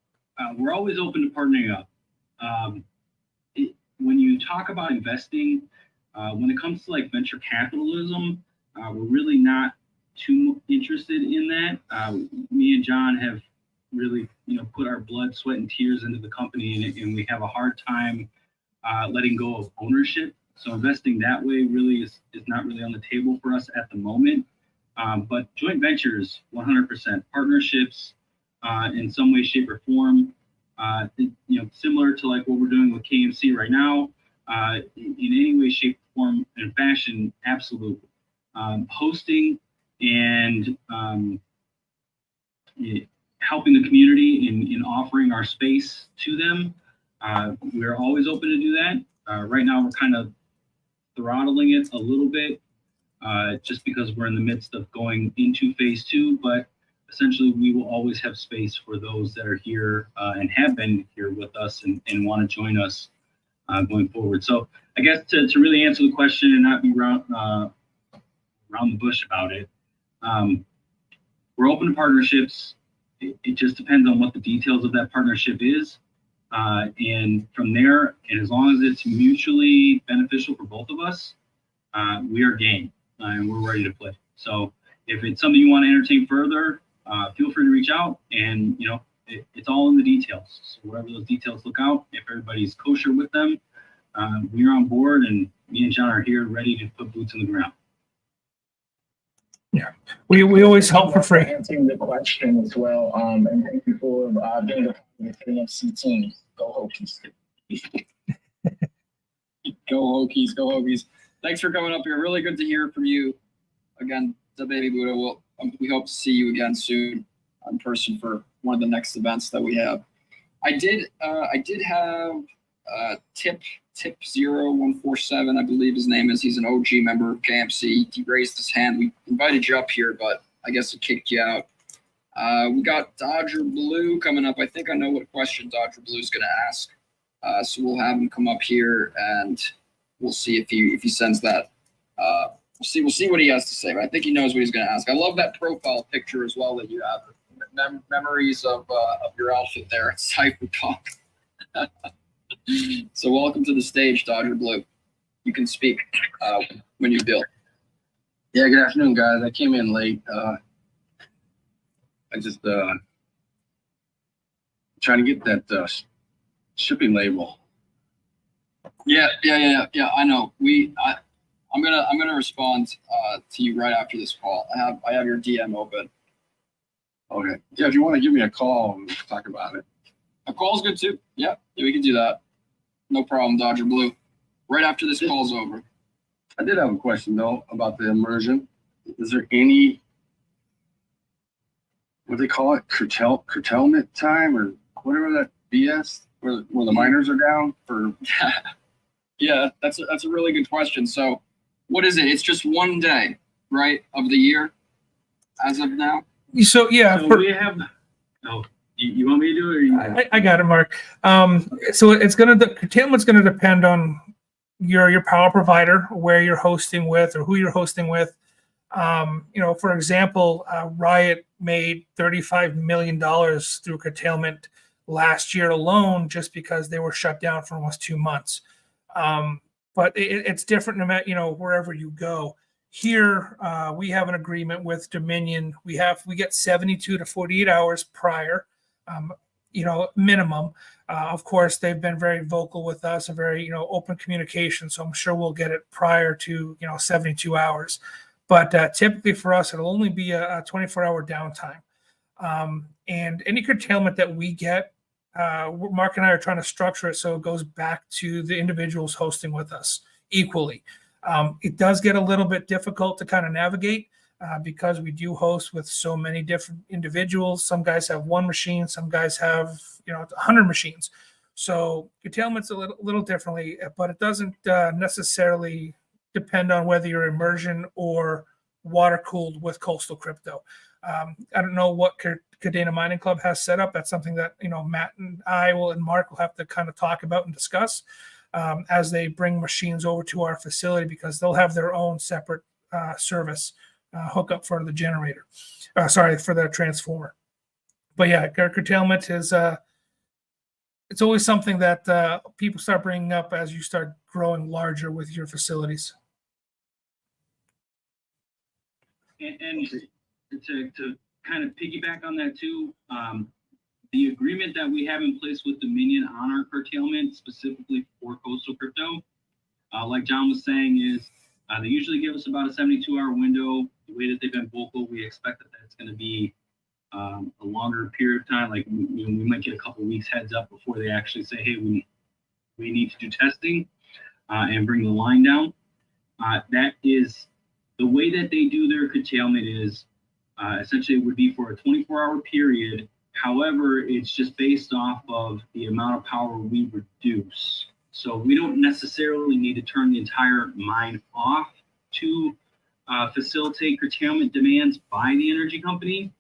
we're always open to partnering up. When you talk about investing, when it comes to like venture capitalism, we're really not too interested in that. Me and John have really, put our blood, sweat, and tears into the company, and we have a hard time letting go of ownership. So investing that way really is not really on the table for us at the moment. But joint ventures, 100%. Partnerships in some way, shape, or form. Similar to like what we're doing with KMC right now, in any way, shape, form, and fashion, absolutely. Hosting and helping the community in offering our space to them, we're always open to do that. Right now, we're kind of throttling it a little bit, just because we're in the midst of going into phase 2, but essentially we will always have space for those that are here and have been here with us and want to join us going forward. So I guess to really answer the question and not be around the bush about it, we're open to partnerships. It just depends on what the details of that partnership is. And from there, and as long as it's mutually beneficial for both of us, we are game and we're ready to play. So if it's something you want to entertain further, feel free to reach out, and it's all in the details. So wherever those details look out, if everybody's kosher with them, we're on board, and me and John are here ready to put boots on the ground. Yeah, we always help for free. Answering the question as well, and thank you for being a part of the KMC team. Go Hokies. Go Hokies, go Hokies. Thanks for coming up here. Really good to hear from you again, the Baby Buddha. We hope to see you again soon in person for one of the next events that we have. I did have Tip 0147, I believe his name is. He's an OG member of KMC. He raised his hand. We invited you up here, but I guess it kicked you out. We got Dodger Blue coming up. I think I know what question Dodger Blue is going to ask. So we'll have him come up here, and we'll see if he sends that. We'll see what he has to say. But I think he knows what he's going to ask. I love that profile picture as well that you have. Memories of your outfit there at Cypher Talk. So welcome to the stage, Dodger Blue. You can speak when you build. Yeah, good afternoon, guys. I came in late. I just trying to get that shipping label. Yeah. I know. I'm gonna respond to you right after this call. I have your DM open. Okay. Yeah, if you want to give me a call and talk about it. A call's good too. Yeah, we can do that. No problem, Dodger Blue. Right after this call's over. I did have a question though about the immersion. Is there any, what do they call it, curtailment time or whatever that BS where the miners are down for? Yeah, that's a really good question. So, what is it? It's just one day, right, of the year, as of now. So yeah, So we have. Oh, you want me to do it? Or you... I got it, Mark. So the curtailment's gonna depend on your power provider, where you're hosting with, or who you're hosting with. For example, Riot made $35 million through curtailment last year alone, just because they were shut down for almost 2 months. But it's different no matter, wherever you go. Here, we have an agreement with Dominion. We get 72 to 48 hours prior, minimum. Of course, they've been very vocal with us, a very, open communication. So I'm sure we'll get it prior to, 72 hours. But typically for us, it'll only be a 24-hour downtime. And any curtailment that we get, Mark and I are trying to structure it so it goes back to the individuals hosting with us equally. It does get a little bit difficult to kind of navigate because we do host with so many different individuals. Some guys have one machine, some guys have 100 machines. So curtailment's a little differently, but it doesn't necessarily depend on whether you're immersion or water cooled with coastal crypto. I don't know what Kadena Mining Club has set up. That's something that Matt and I and Mark will have to kind of talk about and discuss. as they bring machines over to our facility, because they'll have their own separate service hookup for the generator. For the transformer. But yeah, curtailment is it's always something that people start bringing up as you start growing larger with your facilities. And to kind of piggyback on that too, the agreement that we have in place with Dominion on our curtailment, specifically for coastal crypto, like John was saying, is they usually give us about a 72-hour window. The way that they've been vocal, we expect that that's going to be a longer period of time. Like we might get a couple weeks heads up before they actually say, hey, we need to do testing and bring the line down. That is the way that they do their curtailment is essentially it would be for a 24-hour period. However, it's just based off of the amount of power we reduce. So we don't necessarily need to turn the entire mine off to facilitate curtailment demands by the energy company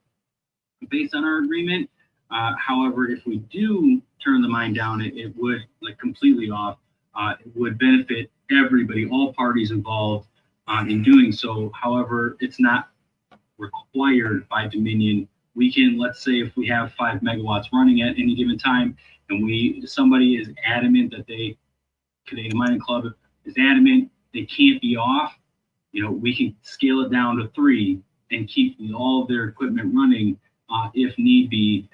based on our agreement. However, if we do turn the mine down, it would completely off. It would benefit everybody, all parties involved in doing so. However, it's not required by Dominion. We can, let's say if we have 5 megawatts running at any given time and somebody is adamant that Kadena Mining Club is adamant they can't be off, we can scale it down to 3 and keep all of their equipment running if need be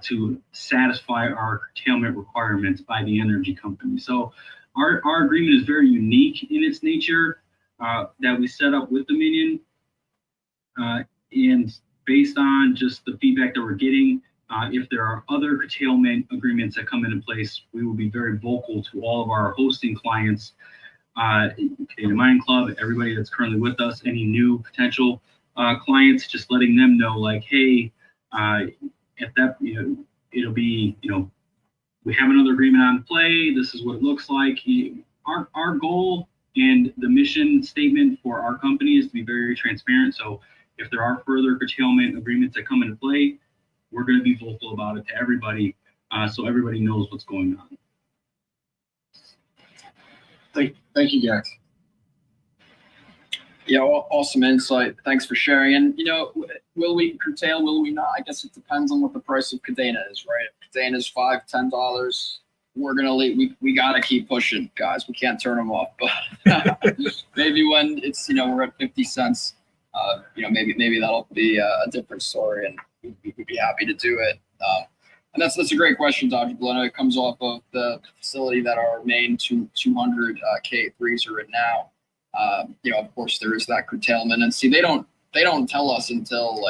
to satisfy our curtailment requirements by the energy company. So our agreement is very unique in its nature that we set up with Dominion. And based on just the feedback that we're getting, if there are other curtailment agreements that come into place, we will be very vocal to all of our hosting clients, Kadena Mining Club, everybody that's currently with us, any new potential clients, just letting them know, like, hey, if that, it'll be, we have another agreement on play. This is what it looks like. Our goal and the mission statement for our company is to be very transparent. So if there are further curtailment agreements that come into play, we're going to be vocal about it to everybody, so everybody knows what's going on. Thank you, guys. Yeah, awesome insight. Thanks for sharing. And, will we curtail? Will we not? I guess it depends on what the price of Kadena is, right? If Kadena is $5, $10, we're going to leave. We got to keep pushing, guys. We can't turn them off. But maybe when it's, we're at 50 cents, maybe that'll be a different story, and we'd be happy to do it. And that's a great question, Dr. Blue. I know it comes off of the facility that our main 200 K3s are in now. Of course, there is that curtailment, and see, they don't tell us until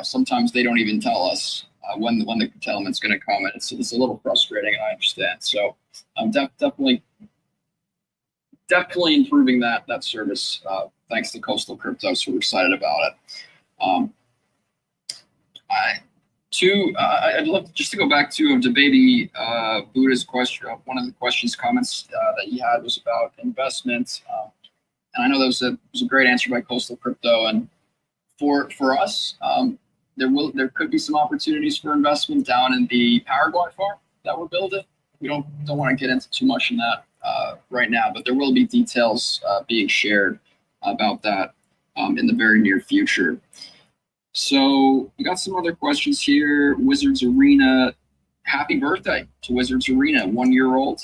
sometimes they don't even tell us when the curtailment's going to come, and it's a little frustrating, and I understand. So, definitely improving that service thanks to Coastal Crypto. So we're excited about it. I'd love just to go back to baby Buddha's question. One of the comments that he had was about investments. And I know that was a great answer by Coastal Crypto. And for us, there could be some opportunities for investment down in the Paraguay farm that we're building. We don't want to get into too much in that right now, but there will be details being shared about that in the very near future. So we got some other questions here. Wizards Arena, happy birthday to Wizards Arena, 1 year old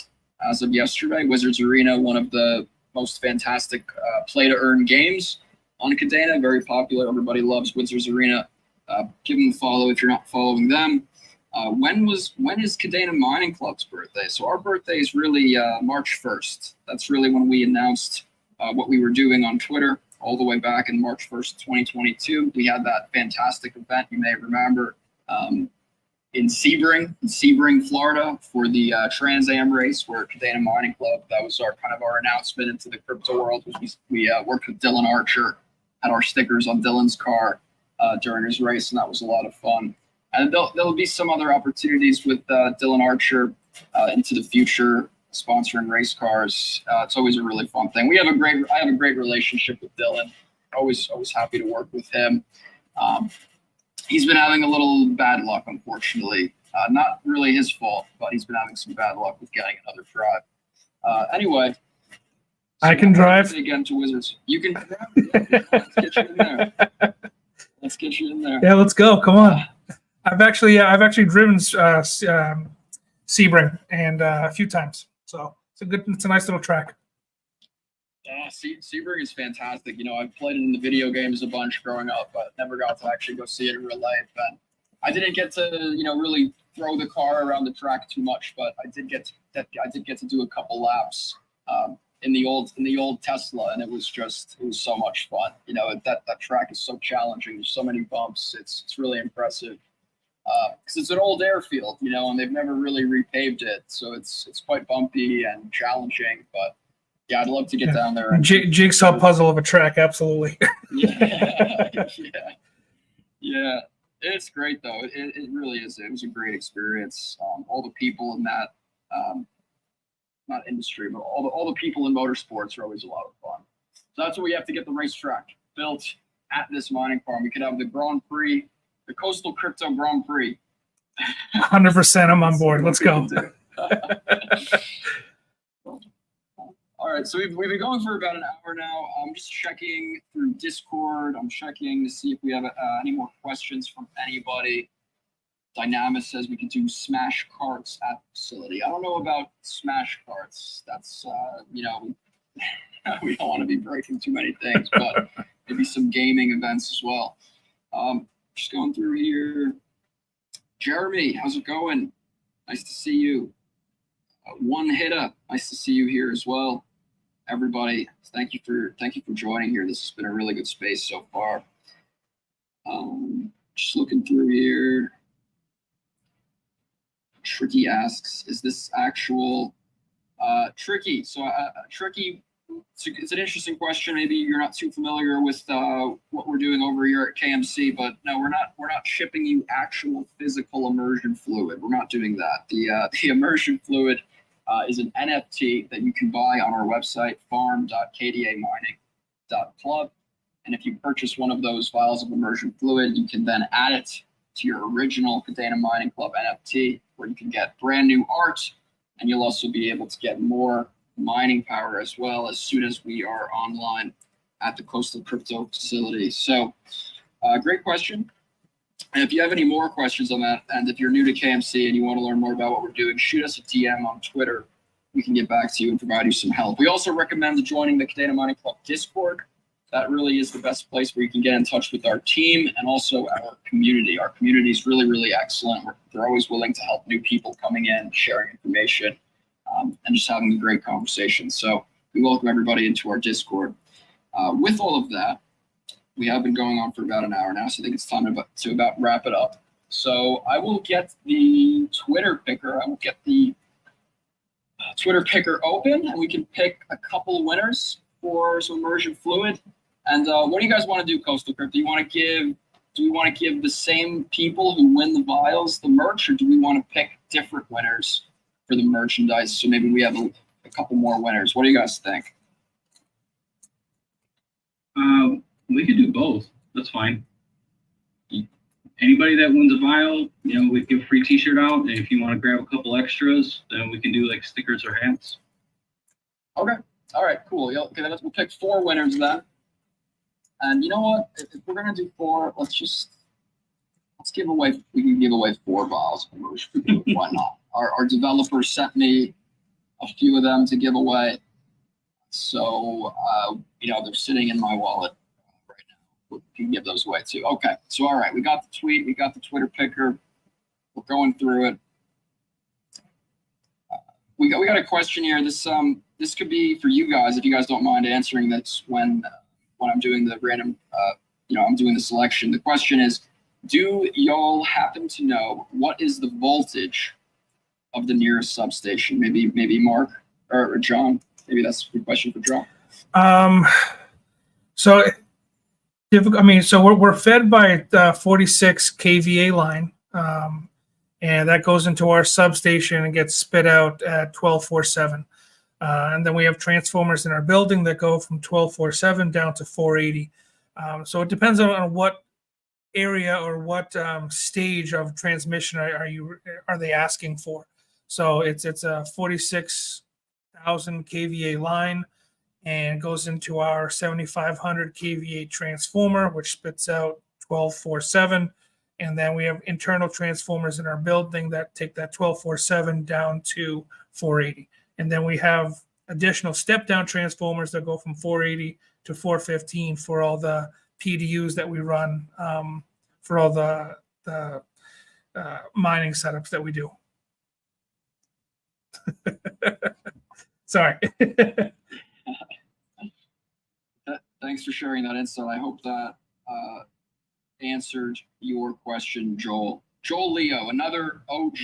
as of yesterday. Wizards Arena, one of the most fantastic play to earn games on Kadena, very popular. Everybody loves Wizards Arena. Give them a follow if you're not following them. When is Kadena Mining Club's birthday? So our birthday is really March 1st. That's really when we announced what we were doing on Twitter. All the way back in March 1st, 2022, we had that fantastic event, you may remember, in Sebring, Florida, for the Trans Am race, where Kadena Mining Club, that was our announcement into the crypto world. We worked with Dylan Archer, had our stickers on Dylan's car during his race, and that was a lot of fun. And there'll be some other opportunities with Dylan Archer into the future, sponsoring race cars. It's always a really fun thing. I have a great relationship with Dylan. Always happy to work with him. He's been having a little bad luck, unfortunately. Not really his fault, but he's been having some bad luck with getting another drive Anyway. I can drive. Again to Wizards. You can drive. Let's get you in there. Let's get you in there. Yeah, let's go. Come on. I've actually driven Sebring and a few times, so it's a nice little track. Sebring is fantastic. You know, I've played it in the video games a bunch growing up, but never got to actually go see it in real life. And I didn't get to, you know, really throw the car around the track too much, but I did get to do a couple laps in the old Tesla, and it was so much fun. You know, that track is so challenging. There's so many bumps. It's really impressive. Because it's an old airfield, you know, and they've never really repaved it, so it's quite bumpy and challenging. But yeah, I'd love to get down there. Jigsaw puzzle of a track, absolutely. Yeah. It's great though. It really is. It was a great experience. All the people in that, not industry, but all the people in motorsports are always a lot of fun. So that's why we have to get the racetrack built at this mining farm. We could have the Grand Prix. The Coastal Crypto Grand Prix. 100%, I'm on board. Let's go. All right, so we've been going for about an hour now. I'm just checking through Discord. I'm checking to see if we have any more questions from anybody. Dynamis says we can do smash carts at the facility. I don't know about smash carts. That's, you know, we don't want to be breaking too many things, but maybe some gaming events as well. Just going through here. Jeremy, how's it going? Nice to see you. One hitter, nice to see you here as well. Everybody, thank you for joining here. This has been a really good space so far. Just looking through here. Tricky asks, is this actual Tricky? So Tricky, it's an interesting question. Maybe you're not too familiar with what we're doing over here at KMC, but no, we're not shipping you actual physical immersion fluid. We're not doing that. The immersion fluid is an NFT that you can buy on our website, farm.kdamining.club. And if you purchase one of those vials of immersion fluid, you can then add it to your original Kadena Mining Club NFT, where you can get brand new art, and you'll also be able to get more mining power as well as soon as we are online at the Coastal Crypto facility. So great question. And if you have any more questions on that, and if you're new to KMC and you want to learn more about what we're doing, shoot us a DM on Twitter. We can get back to you and provide you some help. We also recommend joining the Kadena Mining Club Discord. That really is the best place where you can get in touch with our team and also our community. Our community is really, really excellent. They're always willing to help new people coming in, sharing information, and just having a great conversation. So we welcome everybody into our Discord. With all of that, we have been going on for about an hour now, so I think it's time to about wrap it up. So I will get the Twitter picker. I will get the Twitter picker open, and we can pick a couple of winners for some immersion fluid. And what do you guys want to do, Coastal Crypto? Do we want to give the same people who win the vials the merch, or do we want to pick different winners for the merchandise? So maybe we have a couple more winners. What do you guys think? We could do both. That's fine. Anybody that wins a vial, you know, we give a free T-shirt out. And if you want to grab a couple extras, then we can do like stickers or hats. Okay. All right. Cool. Yeah, okay. We'll pick 4 winners then. And you know what? If we're gonna do 4, let's give away. We can give away 4 vials of immersion. Why not? Our developers sent me a few of them to give away. So you know, they're sitting in my wallet right now. We can give those away too. Okay. So all right, we got the tweet. We got the Twitter picker. We're going through it. We got a question here. This could be for you guys if you guys don't mind answering this when I'm doing the random, I'm doing the selection. The question is, do y'all happen to know what is the voltage of the nearest substation? Maybe Mark or John. Maybe that's a good question for John. So we're fed by 46 kVA line, and that goes into our substation and gets spit out at 1247. And then we have transformers in our building that go from 1247 down to 480. So it depends on what area or what stage of transmission are they asking for. So it's a 46 1000 kVA line and goes into our 7500 kVA transformer, which spits out 1247. And then we have internal transformers in our building that take that 1247 down to 480. And then we have additional step down transformers that go from 480 to 415 for all the PDUs that we run, for all the mining setups that we do. Sorry. Thanks for sharing that insight. I hope that answered your question, Joel. Joel Leo, another OG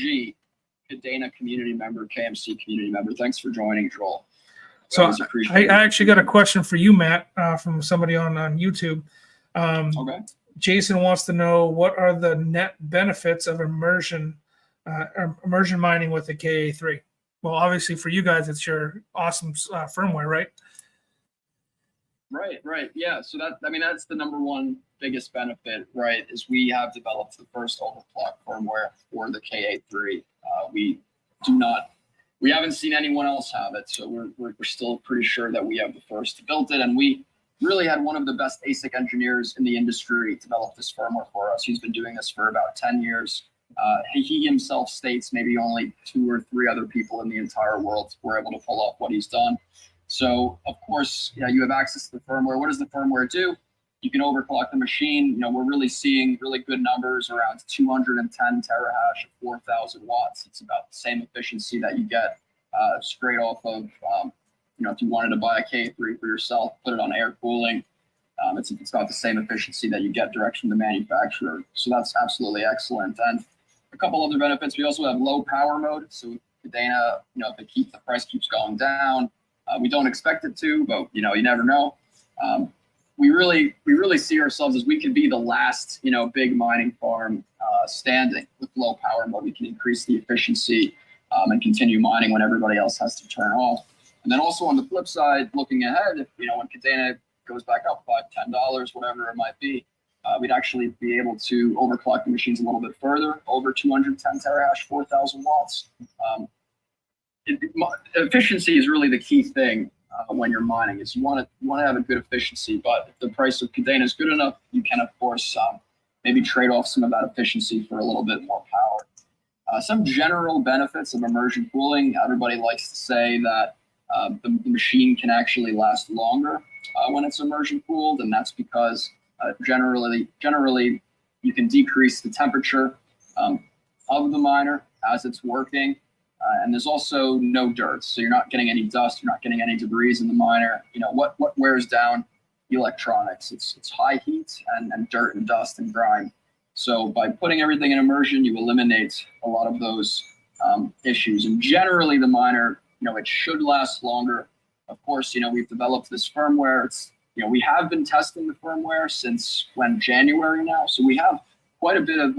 Kadena community member, KMC community member. Thanks for joining, Joel. So I actually got a question for you, Matt, from somebody on YouTube. Okay. Jason wants to know, what are the net benefits of immersion mining with the KA3? Well, obviously for you guys, it's your awesome firmware, right? Right. Yeah. So that's the number one biggest benefit, right? Is we have developed the first overclock firmware for the KA3. We haven't seen anyone else have it, so we're still pretty sure that we have the first to build it, and we really had one of the best ASIC engineers in the industry develop this firmware for us. He's been doing this for about 10 years. He himself states maybe only 2 or 3 other people in the entire world were able to pull off what he's done. So of course, you have access to the firmware. What does the firmware do? You can overclock the machine. We're really seeing really good numbers around 210 terahash of 4,000 watts. It's about the same efficiency that you get straight off of, if you wanted to buy a K3 for yourself, put it on air cooling. It's about the same efficiency that you get direct from the manufacturer. So that's absolutely excellent. And a couple other benefits. We also have low power mode. So with Kadena, if the price keeps going down, we don't expect it to, but you never know. We really see ourselves as we can be the last, big mining farm standing with low power mode. We can increase the efficiency and continue mining when everybody else has to turn off. And then also on the flip side, looking ahead, if when Kadena goes back up $5, $10, whatever it might be, we'd actually be able to overclock the machines a little bit further, over 210 terahash, 4,000 watts. Efficiency is really the key thing when you're mining. Is you want to have a good efficiency, but if the price of Kadena is good enough, you can of course maybe trade off some of that efficiency for a little bit more power. Some general benefits of immersion cooling. Everybody likes to say that the machine can actually last longer when it's immersion cooled, and that's because generally you can decrease the temperature of the miner as it's working. And there's also no dirt, so you're not getting any dust, you're not getting any debris in the miner. What wears down electronics? It's high heat and dirt and dust and grime. So by putting everything in immersion, you eliminate a lot of those issues. And generally, the miner, it should last longer. Of course, we've developed this firmware. We have been testing the firmware since January now, so we have quite a bit of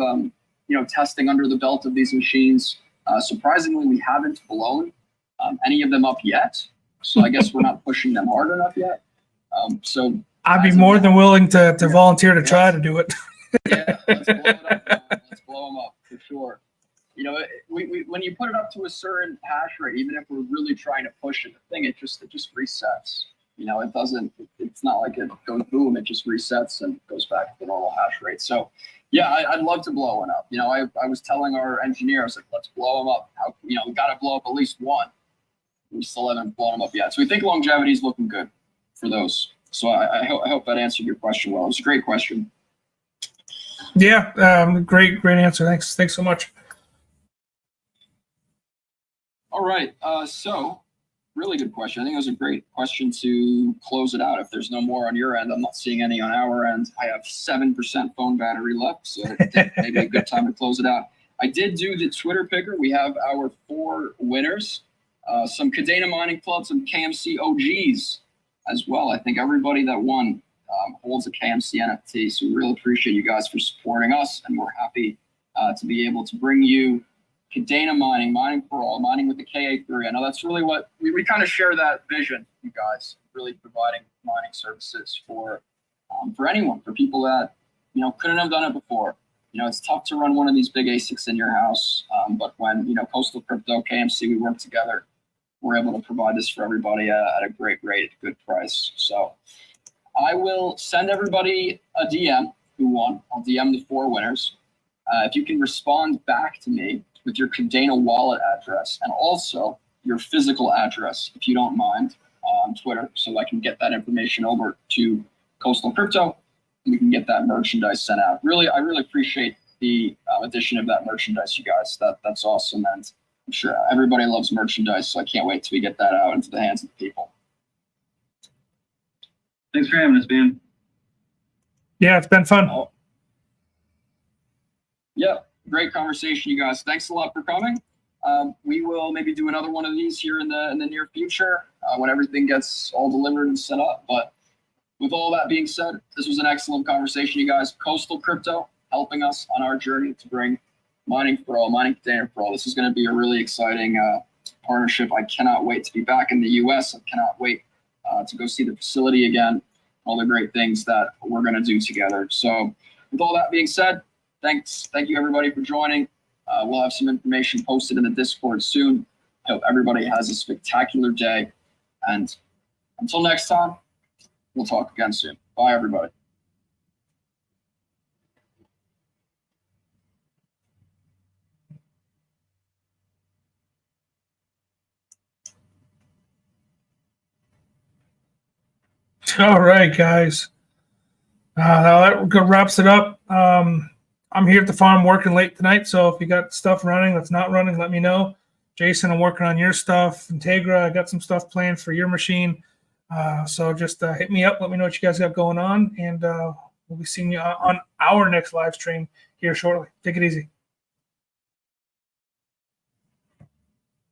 testing under the belt of these machines. Surprisingly, we haven't blown any of them up yet. So I guess we're not pushing them hard enough yet. So I'd be more than willing to volunteer to try to do it. Yeah, let's blow it up. Let's blow them up for sure. When you put it up to a certain hash rate, even if we're really trying to push it, it just resets. It doesn't. It's not like it goes boom. It just resets and goes back to the normal hash rate. So. Yeah, I'd love to blow one up. I was telling our engineer, I was like, let's blow them up. We got to blow up at least one. We still haven't blown them up yet. So we think longevity is looking good for those. So I hope that answered your question well. It was a great question. Yeah, great answer. Thanks so much. All right, so really good question. I think it was a great question to close it out. If there's no more on your end, I'm not seeing any on our end. I have 7% phone battery left, so maybe a good time to close it out. I did do the Twitter picker. We have our 4 winners, some Kadena Mining Club, some KMC OGs as well. I think everybody that won holds a KMC NFT, so we really appreciate you guys for supporting us, and we're happy to be able to bring you Kadena mining for all, mining with the KA3. I know that's really what we kind of share that vision, you guys, really providing mining services for anyone, for people that couldn't have done it before. It's tough to run one of these big ASICs in your house, but when Coastal Crypto, KMC, we work together, we're able to provide this for everybody at a great rate, at a good price. So I will send everybody a DM who won. I'll DM the 4 winners. If you can respond back to me with your Kadena wallet address and also your physical address, if you don't mind, on Twitter, so I can get that information over to Coastal Crypto and we can get that merchandise sent out. I really appreciate the addition of that merchandise, you guys. That's awesome, and I'm sure everybody loves merchandise, so I can't wait till we get that out into the hands of the people. Thanks for having us, man. Yeah, it's been fun. Yeah, great conversation, you guys. Thanks a lot for coming. We will maybe do another one of these here in the near future when everything gets all delivered and set up. But with all that being said, this was an excellent conversation, you guys. Coastal Crypto helping us on our journey to bring mining for all, mining container for all. This is going to be a really exciting partnership. I cannot wait to be back in the US. I cannot wait to go see the facility again, all the great things that we're going to do together. So with all that being said, thank you everybody for joining. We'll have some information posted in the Discord soon. I hope everybody has a spectacular day. And until next time, we'll talk again soon. Bye, everybody. All right, guys. Now that wraps it up. I'm here at the farm working late tonight, so if you got stuff running that's not running, let me know. Jason, I'm working on your stuff. Integra, I got some stuff planned for your machine. So just hit me up. Let me know what you guys got going on, and we'll be seeing you on our next live stream here shortly. Take it easy.